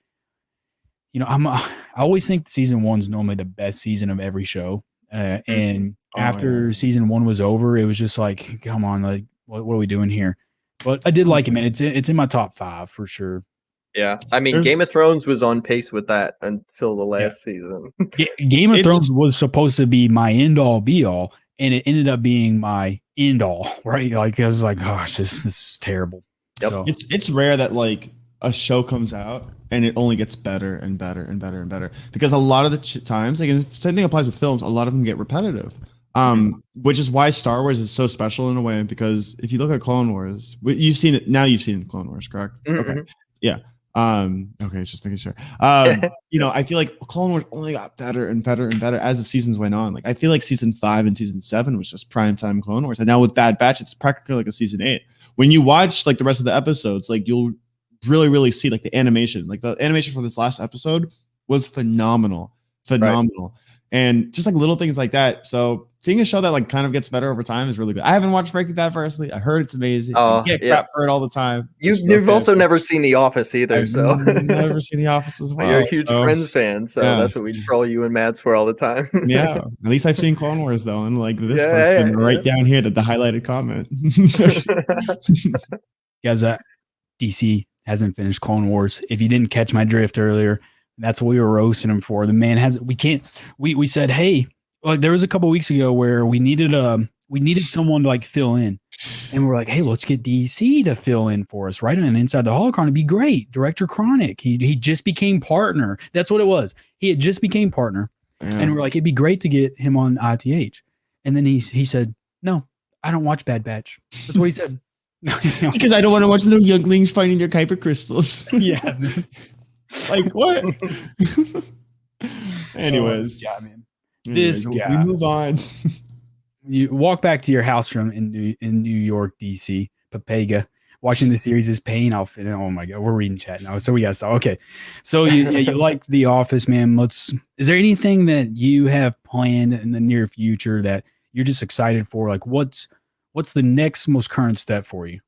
you know, I always think season 1's normally the best season of every show, and after season 1 was over, it was just like, come on, like what are we doing here? But I did like it, man. It's in my top 5 for sure. Yeah, I mean, Game of Thrones was on pace with that until the last season. Game of Thrones was supposed to be my end all be all, and it ended up being my end all, right? Like I was like, gosh, this is terrible. Yep. So, it's rare that like a show comes out and it only gets better and better and better and better, because a lot of the times, like, and the same thing applies with films, a lot of them get repetitive. Which is why Star Wars is so special in a way, because if you look at Clone Wars, you've seen Clone Wars, correct? Okay, yeah. Okay, just making sure. You know, I feel like Clone Wars only got better and better and better as the seasons went on. Like, I feel like season 5 and season 7 was just primetime Clone Wars, and now with Bad Batch, it's practically like a season 8. When you watch like the rest of the episodes, like you'll really see like the animation. Like the animation for this last episode was phenomenal. Right. and just like little things like that. So seeing a show that like kind of gets better over time is really good. I haven't watched Breaking Bad personally. I heard it's amazing. I get crap for it all the time. You've also never seen The Office either, I've so never seen The Office as well. You're a huge Friends fan, so that's what we troll you and Mads for all the time. Yeah, at least I've seen Clone Wars though, and like this person right down here, the highlighted comment. Guys, DC hasn't finished Clone Wars. If you didn't catch my drift earlier, that's what we were roasting him for. The man has. We said, hey, like there was a couple weeks ago where we needed someone to like fill in, and we're like, hey, let's get DC to fill in for us, right? And Inside the Holocron, it'd be great. Director Chronic, he just became partner. That's what it was. He had just became partner, and we're like, it'd be great to get him on ITH. And then he said, no, I don't watch Bad Batch. That's what he said. Because I don't want to watch little younglings finding their Kuiper crystals. Yeah. Like what? Anyways, yeah, man. This guy. We move on. You walk back to your house from in New York, DC, Papega. Watching the series is paying off. And oh my God, we're reading chat now. So we got to stop. Okay. So you like The Office, man. Is there anything that you have planned in the near future that you're just excited for? Like what's the next most current step for you?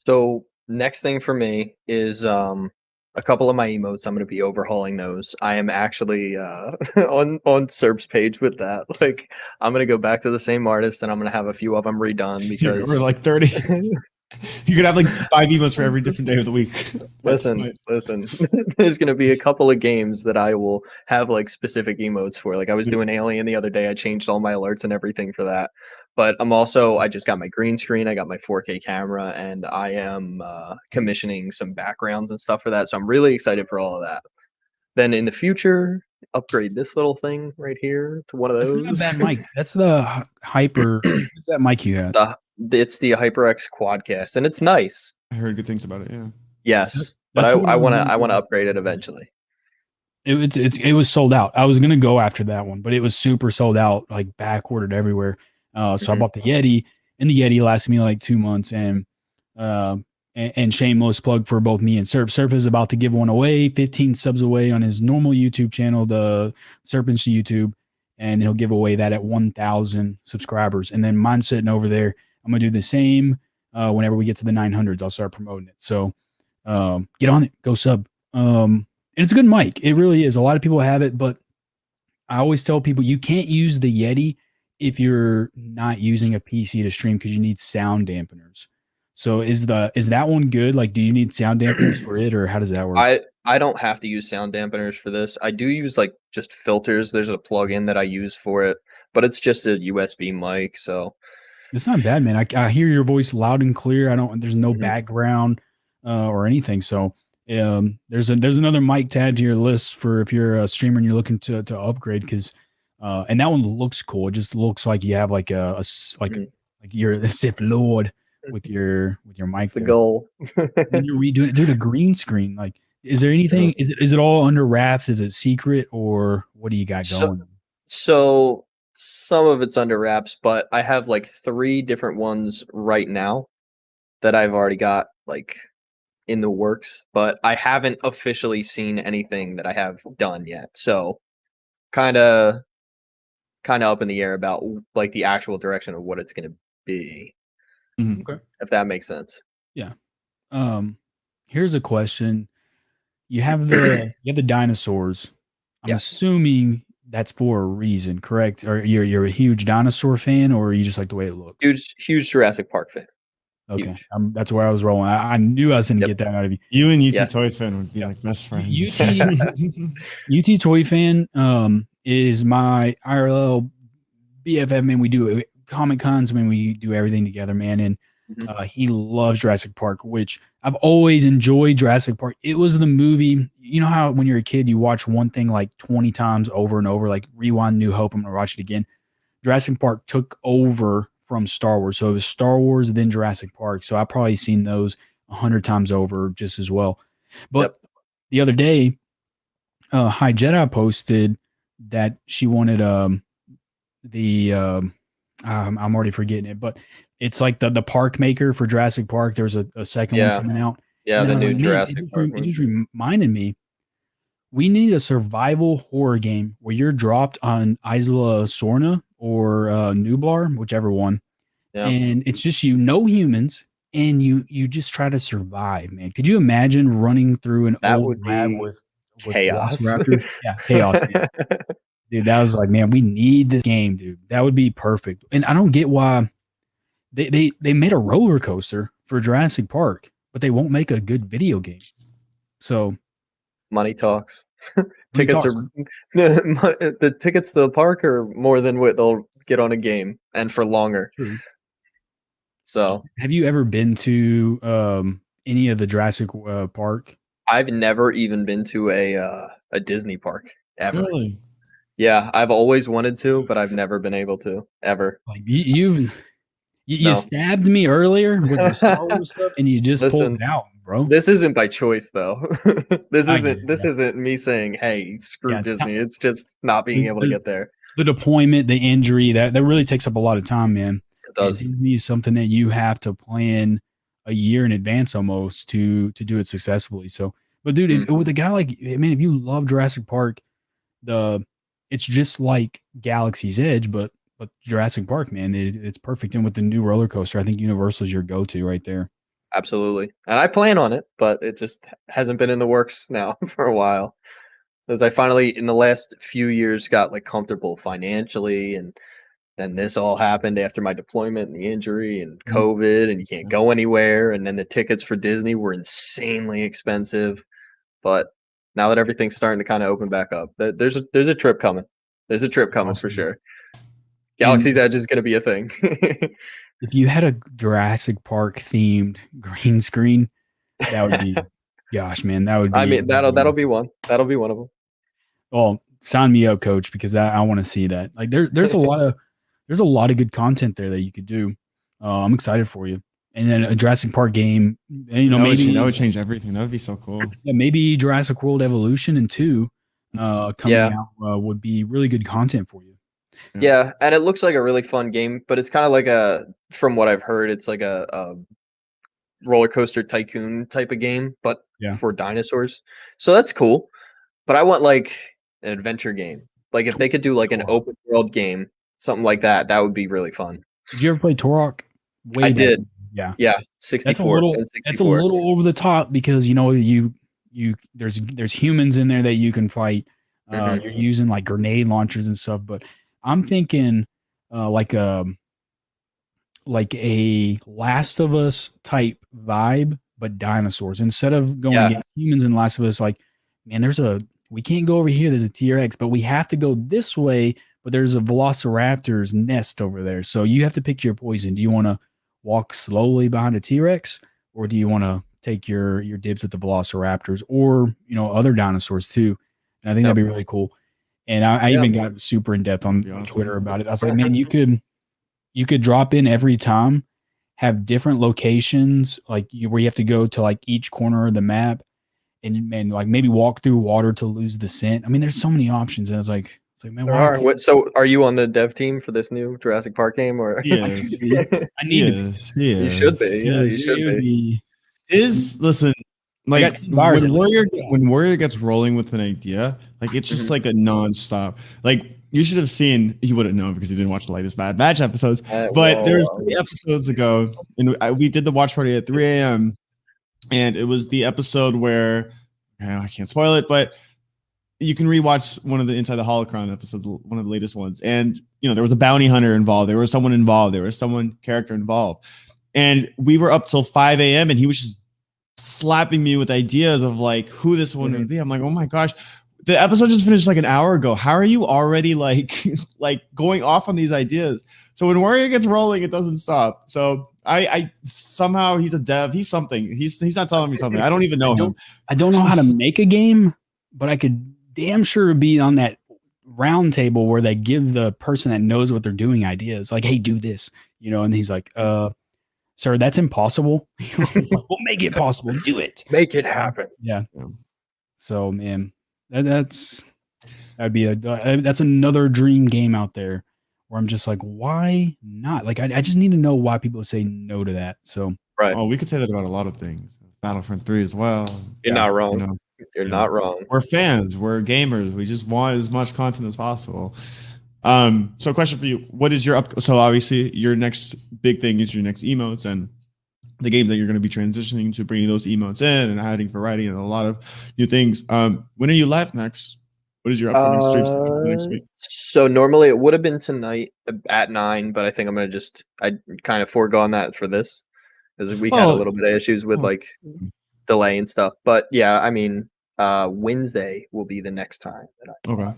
So next thing for me is a couple of my emotes. I'm going to be overhauling those. I am actually on Serp's page with that. Like I'm going to go back to the same artist and I'm going to have a few of them redone because we're like 30. You could have like 5 emotes for every different day of the week. Listen. There's going to be a couple of games that I will have like specific emotes for. Like I was doing Alien the other day. I changed all my alerts and everything for that. But I just got my green screen. I got my 4K camera, and I am commissioning some backgrounds and stuff for that. So I'm really excited for all of that. Then in the future, upgrade this little thing right here to one of those. That's not a bad mic. That's the Hyper. What's that mic you got? It's the HyperX Quadcast, and it's nice. I heard good things about it. Yeah. Yes, but I want to upgrade it eventually. It was sold out. I was gonna go after that one, but it was super sold out, like back ordered everywhere. So I bought the Yeti, and the Yeti lasted me like 2 months. And shameless plug for both me and Serp. Serp is about to give one away, 15 subs away on his normal YouTube channel, the Serpent's YouTube, and he'll give away that at 1,000 subscribers. And then mine's sitting over there. I'm gonna do the same whenever we get to the 900s. I'll start promoting it. So get on it, go sub. And it's a good mic. It really is. A lot of people have it, but I always tell people you can't use the Yeti if you're not using a PC to stream because you need sound dampeners. So is that one good? Like, do you need sound dampeners for it, or how does that work? I don't have to use sound dampeners for this. I do use like just filters. There's a plugin that I use for it, but it's just a USB mic. So it's not bad, man. I hear your voice loud and clear. There's no background or anything. So there's another mic to add to your list for if you're a streamer and you're looking to upgrade, because and that one looks cool. It just looks like you have like like you're the Sith Lord with your mic. That's the goal. And you're redoing it, dude. A green screen. Like, is there anything? Is it all under wraps? Is it secret, or what do you got going? So some of it's under wraps, but I have like 3 different ones right now that I've already got like in the works, but I haven't officially seen anything that I have done yet. So kind of up in the air about like the actual direction of what it's going to be. Okay. If that makes sense. Yeah. Here's a question. You have the dinosaurs. I'm assuming that's for a reason, correct? Or you're a huge dinosaur fan, or you just like the way it looks? Huge Jurassic Park fan. Okay, that's where I was rolling. I knew I was going to get that out of you. You and UT Toy Fan would be like best friends. UT Toy Fan is my IRL BFF, man. We do Comic Cons, when we do everything together, man. And he loves Jurassic Park, which I've always enjoyed Jurassic Park. It was the movie. You know how when you're a kid, you watch one thing like 20 times over and over, like rewind New Hope, I'm going to watch it again. Jurassic Park took over from Star Wars. So it was Star Wars, then Jurassic Park. So I've probably seen those 100 times over just as well. But the other day, High Jedi posted that she wanted I'm already forgetting it, but it's like the park maker for Jurassic Park. There's a second one coming out. Yeah, the new Jurassic Park. It just reminded me, we need a survival horror game where you're dropped on Isla Sorna or Nublar, whichever one, Yeah. and it's just you, no humans, and you just try to survive, man. Could you imagine running through an That old would lab be with chaos. velociraptors? Yeah, chaos, man. Dude, that was like, man, we need this game, dude. That would be perfect. And I don't get why they made a roller coaster for Jurassic Park, but they won't make a good video game. So Money talks. money Tickets talks. are the tickets to the park are more than what they'll get on a game, and for longer. True. So Have you ever been to any of the Jurassic Park? I've never even been to a Disney park ever. Really? Yeah, I've always wanted to, but I've never been able to ever. Like you No. stabbed me earlier with the Star Wars stuff, and you just Listen, pulled it out, bro. This isn't by choice though. This I get isn't it, isn't me saying, "Hey, screw Yeah, Disney." It's just not being able to get there. The deployment, the injury, that really takes up a lot of time, man. It does. And Disney is something that you have to plan a year in advance almost to do it successfully. So, but dude, Mm-hmm. with a guy like, I mean, if you love Jurassic Park, it's just like Galaxy's Edge, but Jurassic Park, man, it's perfect. And with the new roller coaster, I think Universal's your go-to right there. Absolutely. And I plan on it, but it just hasn't been in the works now for a while. As I finally, in the last few years, got like comfortable financially, and then this all happened after my deployment and the injury and COVID, and you can't go anywhere. And then the tickets for Disney were insanely expensive. But now that everything's starting to kind of open back up, there's a trip coming. There's a trip coming for sure. Galaxy's Edge is going to be a thing. If you had a Jurassic Park themed green screen, that would be, gosh, man, that would be. I mean, that'll be one. That'll be one of them. Well, sign me up, coach, because I want to see that. Like there's a lot of good content there that you could do. I'm excited for you. And then a Jurassic Park game, and, that would change everything. That would be so cool. Yeah, maybe Jurassic World Evolution and 2 coming out would be really good content for you. Yeah, and it looks like a really fun game, but it's kind of like from what I've heard, it's like a roller coaster tycoon type of game, but for dinosaurs. So that's cool. But I want like an adventure game. Like if they could do like an open world game, something like that, that would be really fun. Did you ever play Turok? I did. Yeah. 64. That's a little over the top because there's humans in there that you can fight. You're using like grenade launchers and stuff, but I'm thinking like a Last of Us type vibe, but dinosaurs. Instead of going against humans in Last of Us, like, man, we can't go over here. There's a T-Rex, but we have to go this way. But there's a Velociraptor's nest over there. So you have to pick your poison. Do you want to walk slowly behind a T-Rex, or do you want to take your dibs with the Velociraptors or other dinosaurs too? And I think that'd be really cool. And I even got super in depth on Twitter about it. I was like, man, you could drop in every time, have different locations where you have to go to like each corner of the map, and like maybe walk through water to lose the scent. I mean, there's so many options. And I was like, man, so are you on the dev team for this new Jurassic Park game, or? Yes. I need to be. You should be. Yeah, you should be. Listen, like when Warrior gets rolling with an idea, like it's just like a nonstop. Like you should have seen, you wouldn't know because you didn't watch the latest Bad Batch episodes. But there's 3 episodes ago, and we did the watch party at 3 a.m. And it was the episode where I can't spoil it, but you can rewatch one of the Inside the Holocron episodes, one of the latest ones. And there was a bounty hunter involved. There was someone involved. There was character involved. And we were up till 5 a.m. and he was just slapping me with ideas of like who this one would be. I'm like, oh my gosh, the episode just finished like an hour ago. How are you already like going off on these ideas? So when Warrior gets rolling, it doesn't stop. So I somehow he's a dev. He's something. He's not telling me something. I don't even know him. I don't know how to make a game, but I could damn sure be on that round table where they give the person that knows what they're doing ideas. Like, hey, do this, and he's like, sir, that's impossible. We'll make it possible. Do it. Make it happen. Yeah. So, man, that's another dream game out there where I'm just like, why not? Like, I just need to know why people say no to that. So, right. Oh, we could say that about a lot of things. Battlefront 3 as well. You're not wrong. You're not wrong. We're fans. We're gamers. We just want as much content as possible. So question for you: what is your so obviously your next big thing is your next emotes and the games that you're going to be transitioning to, bringing those emotes in and adding variety and a lot of new things. When are you live next? What is your upcoming streams next week? So normally it would have been tonight at 9, but I think I'm gonna I kind of foregone that for this because we had a little bit of issues with like delay and stuff. But yeah, I mean, Wednesday will be the next time that I. Okay.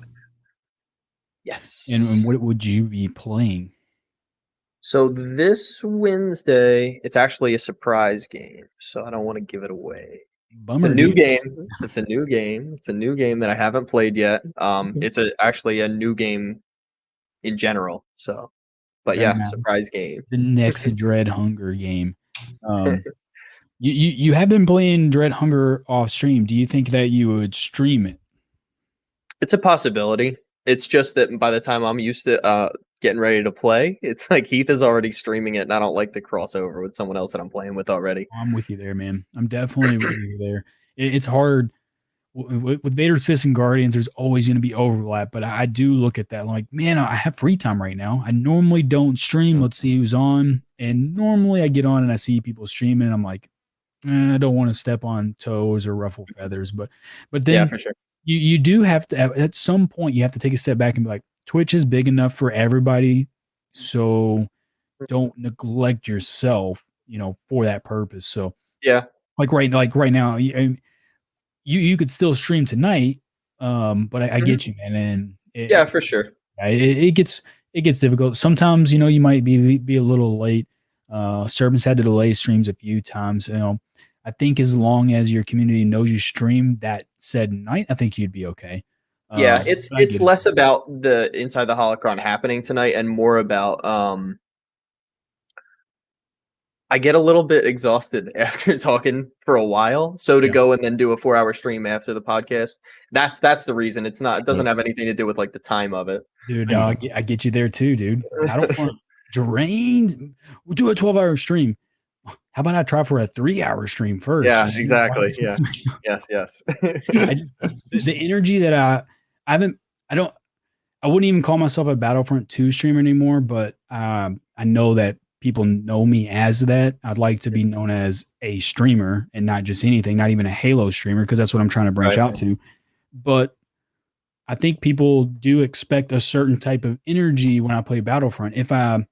Yes. And what would you be playing? So this Wednesday, it's actually a surprise game, so I don't want to give it away. Bummer, it's a new dude. game. It's a new game. It's a new game that I haven't played yet. It's actually a new game in general. So, but yeah, surprise game. The next Dread Hunger game. You have been playing Dread Hunger off stream. Do you think that you would stream it? It's a possibility. It's just that by the time I'm used to getting ready to play, it's like Heath is already streaming it, and I don't like to cross over with someone else that I'm playing with already. I'm with you there, man. I'm definitely with you there. It's hard with Vaders Fist and Guardians. There's always going to be overlap, but I do look at that like, man, I have free time right now. I normally don't stream. Let's see who's on, and normally I get on and I see people streaming, and I'm like, I don't want to step on toes or ruffle feathers, but then yeah, for sure. You do have to, at some point, you have to take a step back and be like, Twitch is big enough for everybody, so don't neglect yourself, for that purpose. So yeah, like right now, you could still stream tonight, but I get you, man, and yeah, for sure. It gets difficult. Sometimes you might be a little late. Servants had to delay streams a few times. I think as long as your community knows you stream that said night, I think you'd be okay. Yeah, it's less about the Inside the Holocron happening tonight and more about I get a little bit exhausted after talking for a while. So to go and then do a 4-hour stream after the podcast, that's the reason. It doesn't have anything to do with like the time of it. Dude, I get you there too, dude. I don't want drained. We'll do a 12-hour stream. How about I try for a 3-hour stream first? Yeah, exactly. Yeah. yes. The energy that I wouldn't even call myself a Battlefront 2 streamer anymore, but I know that people know me as that. I'd like to be known as a streamer and not just anything, not even a Halo streamer, because that's what I'm trying to branch out to. But I think people do expect a certain type of energy when I play Battlefront. If I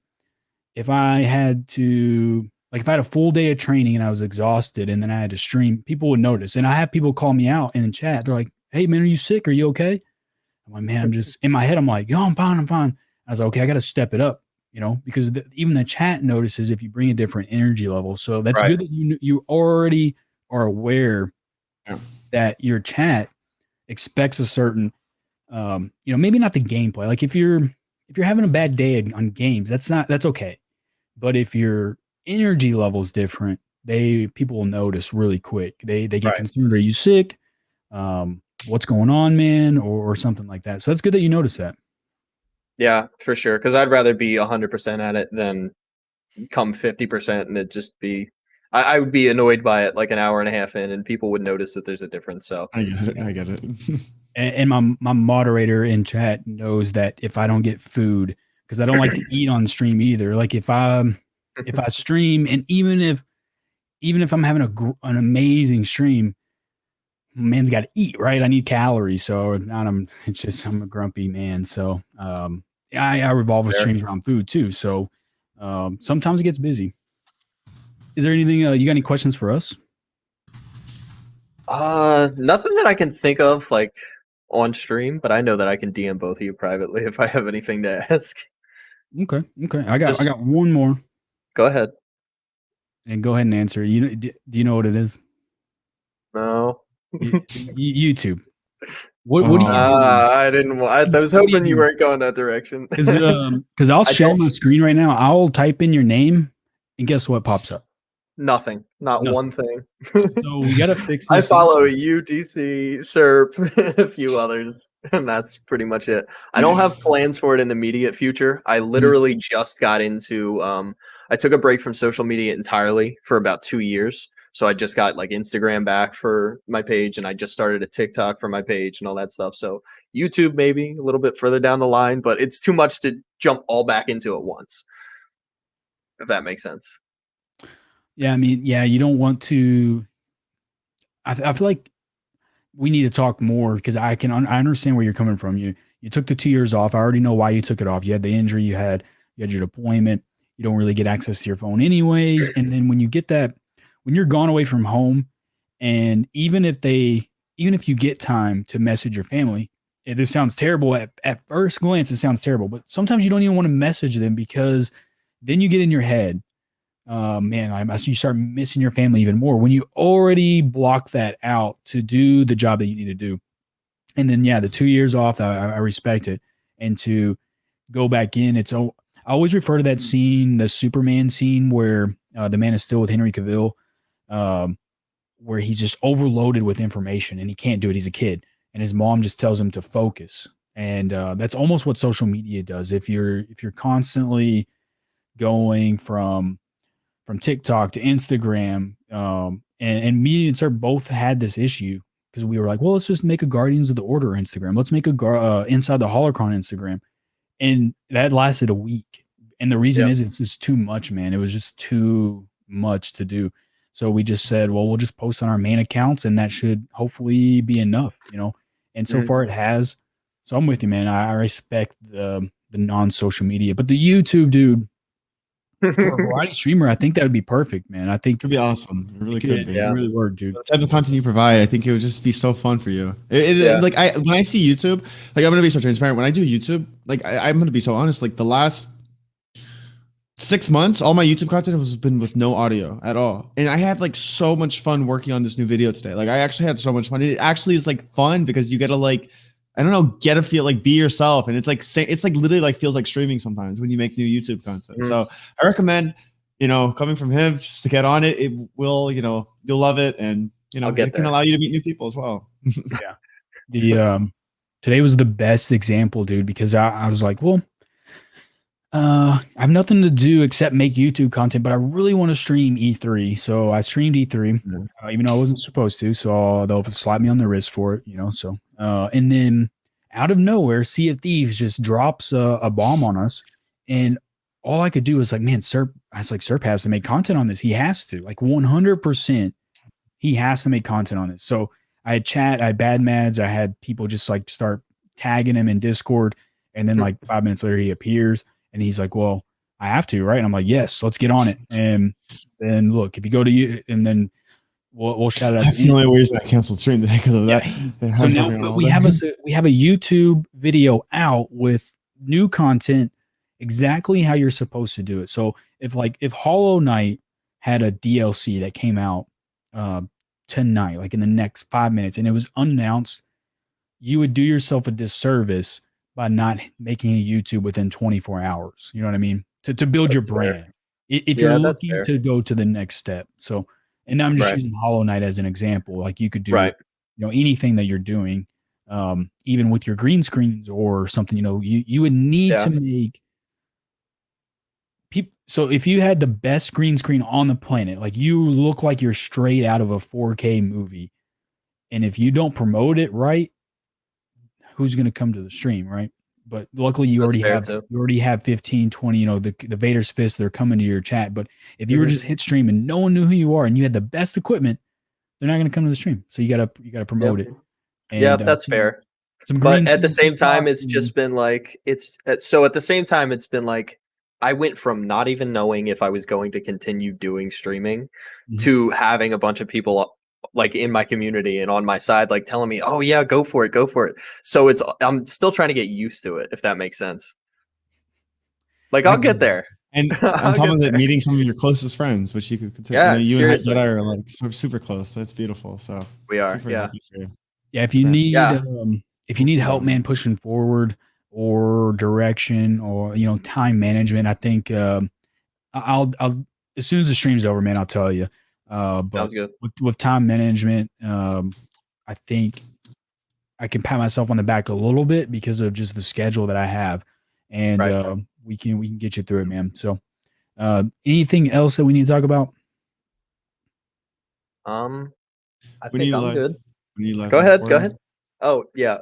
had to, like, if I had a full day of training and I was exhausted and then I had to stream, people would notice. And I have people call me out in the chat. They're like, "Hey man, are you sick? Are you okay?" I'm like, "Man, I'm just," in my head, I'm like, "Yo, I'm fine. I was like, "Okay, I got to step it up." Because even the chat notices if you bring a different energy level. So that's good that you already are aware that your chat expects a certain, maybe not the gameplay. Like if you're having a bad day on games, that's okay. But if your energy level is different, people will notice really quick. They get concerned. Are you sick? What's going on, man? Or something like that. So that's good that you notice that. Yeah, for sure. Because I'd rather be 100% at it than come 50% and it just be. I would be annoyed by it like an hour and a half in, and people would notice that there's a difference. So I get it. And my moderator in chat knows that if I don't get food, because I don't like to eat on stream either. Like if I stream, and even if I'm having an amazing stream, man's got to eat, right? I need calories. So I'm a grumpy man. So I revolve with streams around food too. So sometimes it gets busy. Is there anything you got any questions for us? Nothing that I can think of like on stream, but I know that I can DM both of you privately if I have anything to ask. Okay. I got one more. Go ahead. And go ahead and answer. Do you know what it is? No. YouTube. What do you do? I didn't. I was hoping you weren't going that direction. Because I'll share my screen right now. I'll type in your name, and guess what pops up? Nothing. Not one thing. So we gotta fix this. I follow UDC, SERP, a few others, and that's pretty much it. I don't have plans for it in the immediate future. I literally just got into. I took a break from social media entirely for about 2 years. So I just got like Instagram back for my page, and I just started a TikTok for my page and all that stuff. So YouTube maybe a little bit further down the line, but it's too much to jump all back into at once, if that makes sense. Yeah, I mean, yeah, you don't want to. I feel like we need to talk more because I understand where you're coming from. You took the 2 years off. I already know why you took it off. You had the injury. You had your deployment. You don't really get access to your phone anyways. And then when you get that, when you're gone away from home, and even if you get time to message your family, this sounds terrible at first glance. It sounds terrible, but sometimes you don't even want to message them because then you get in your head. Man, you start missing your family even more when you already block that out to do the job that you need to do. And then, yeah, the 2 years off, I respect it. And to go back in, I always refer to that scene, the Superman scene where the Man of Steel with Henry Cavill, where he's just overloaded with information and he can't do it. He's a kid, and his mom just tells him to focus. And that's almost what social media does. If you're constantly going from TikTok to Instagram, and me and Sir both had this issue because we were like, well, let's just make a Guardians of the Order Instagram. Let's make a Inside the Holocron Instagram. And that lasted a week. And the reason is it's just too much, man. It was just too much to do. So we just said, well, we'll just post on our main accounts and that should hopefully be enough, And so far it has. So I'm with you, man. I respect the non-social media. But the YouTube, dude, for a variety streamer, I think that would be perfect, man. I think it could be awesome. It really could be. It really would, dude. The type of content you provide, I think it would just be so fun for you. Like when I see YouTube, like I'm gonna be so transparent. When I do YouTube, like I'm gonna be so honest. Like the last 6 months, all my YouTube content has been with no audio at all, and I had like so much fun working on this new video today. Like I actually had so much fun. It actually is like fun because you get to like, I don't know, get to feel like be yourself. And it's like literally like feels like streaming sometimes when you make new YouTube content. So I recommend, coming from him just to get on it. It will, you'll love it. And, it can allow you to meet new people as well. Yeah. Today was the best example, dude, because I was like, well, I have nothing to do except make YouTube content, but I really want to stream E3. So I streamed E3, even though I wasn't supposed to. So they'll slap me on the wrist for it, So, and then out of nowhere, Sea of Thieves just drops a bomb on us. And all I could do was like, man, Serp has to make content on this. He has to, like 100%. He has to make content on this. So I had chat, I had Bad Mads, I had people just like start tagging him in Discord. And then like 5 minutes later, he appears. And he's like, well, I have to, right? And I'm like, yes, let's get on it. And then look, if you go to you, and then we'll shout it out. That's the only reason I canceled stream today because of that. So now we have a YouTube video out with new content, exactly how you're supposed to do it. So if Hollow Knight had a DLC that came out tonight, like in the next 5 minutes, and it was unannounced, you would do yourself a disservice by not making a YouTube within 24 hours. You know what I mean? To build your brand. If you're looking to go to the next step. So, and I'm just using Hollow Knight as an example. Like you could do, anything that you're doing, even with your green screens or something, you would need to make people. So if you had the best green screen on the planet, like you look like you're straight out of a 4K movie. And if you don't promote it right, who's going to come to the stream, right? But luckily you already have 15, 20, the Vaders Fist, they're coming to your chat. But if you were just hit stream and no one knew who you are and you had the best equipment, they're not going to come to the stream. So you gotta promote it. And, that's fair. But at the same time, it's just been like, it's been like, I went from not even knowing if I was going to continue doing streaming to having a bunch of people like in my community and on my side, like telling me, oh yeah, go for it. So I'm still trying to get used to it, if that makes sense. Like I'll get there. And on top of it, meeting some of your closest friends, which you could consider, you and Jedi are like super close. That's beautiful. So we are, if you need help, man, pushing forward or direction or time management, I think I'll as soon as the stream's over, man, I'll tell you. But sounds good. With time management, I think I can pat myself on the back a little bit because of just the schedule that I have, and we can get you through it, man. So, anything else that we need to talk about? I When are think you I'm live? good. When are you live Go on ahead. Go Florida? ahead. Oh yeah.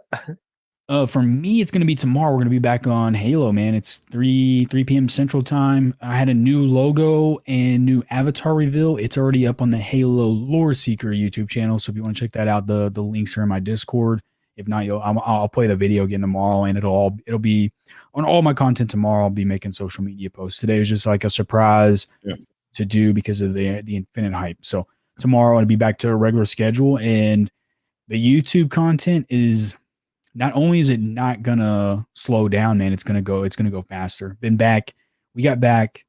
For me, it's gonna be tomorrow. We're gonna be back on Halo, man. It's 3 p.m. Central Time. I had a new logo and new avatar reveal. It's already up on the Halo Lore Seeker YouTube channel. So if you want to check that out, the links are in my Discord. If not, I'll play the video again tomorrow, and it'll be on all my content tomorrow. I'll be making social media posts. Today was just like a surprise Yeah. to do because of the infinite hype. So tomorrow I'll be back to a regular schedule, and the YouTube content is not only is it not gonna slow down, man, it's gonna go faster. We got back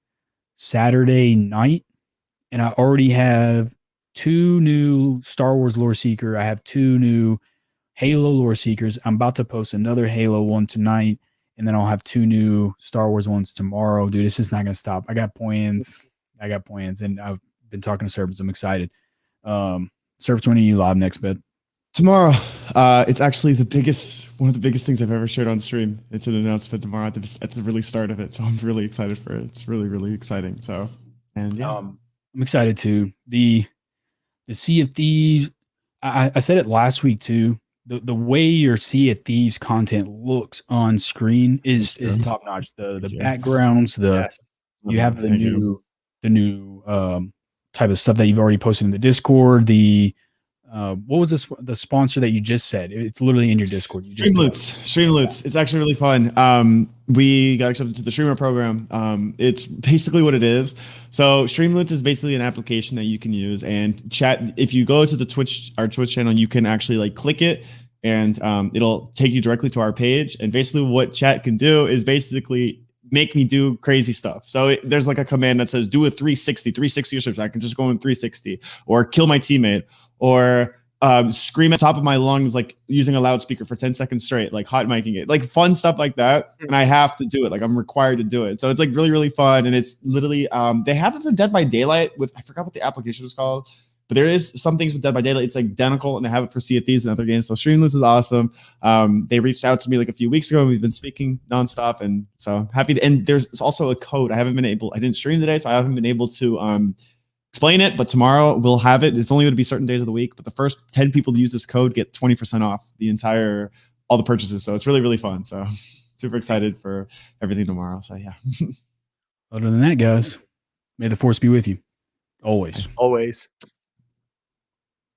Saturday night, and I already have 2 new Star Wars lore seeker. I have 2 new Halo lore seekers. I'm about to post another Halo one tonight, and then I'll have 2 new Star Wars ones tomorrow. Dude, this is not gonna stop. I got plans, and I've been talking to Serpents. I'm excited. Serpents, when are you live next, bed? Tomorrow, it's actually one of the biggest things I've ever shared on stream. It's an announcement tomorrow at the really start of it, so I'm really excited for it. It's really, really exciting. So, and yeah, I'm excited too. The Sea of Thieves. I said it last week too. The way your Sea of Thieves content looks on screen is top notch. The you. backgrounds, Yes. you have the Thank you. new type of stuff that you've already posted in the Discord. What was the sponsor that you just said? It's literally in your Discord. Stream Loots. It's actually really fun. We got accepted to the streamer program. It's basically what it is. So Stream Loots is basically an application that you can use and chat. If you go to our Twitch channel, you can actually like click it and it'll take you directly to our page. And basically what chat can do is basically make me do crazy stuff. So there's like a command that says do a 360 or something. I can just go in 360 or kill my teammate or scream at the top of my lungs, like using a loudspeaker for 10 seconds straight, like hot micing it, like fun stuff like that. And I have to do it. Like I'm required to do it. So it's like really, really fun. And it's literally, they have it for Dead by Daylight with, I forgot what the application is called, but there is some things with Dead by Daylight. It's like identical and they have it for Sea of Thieves and other games. So Streamless is awesome. They reached out to me like a few weeks ago and we've been speaking nonstop. And so I'm happy to, and there's also a code. I didn't stream today, so I haven't been able to, explain it, but tomorrow we'll have it. It's only going to be certain days of the week, but the first 10 people to use this code get 20% off all the purchases. So it's really, really fun. So super excited for everything tomorrow. So yeah. Other than that, guys, may the force be with you. Always. Always.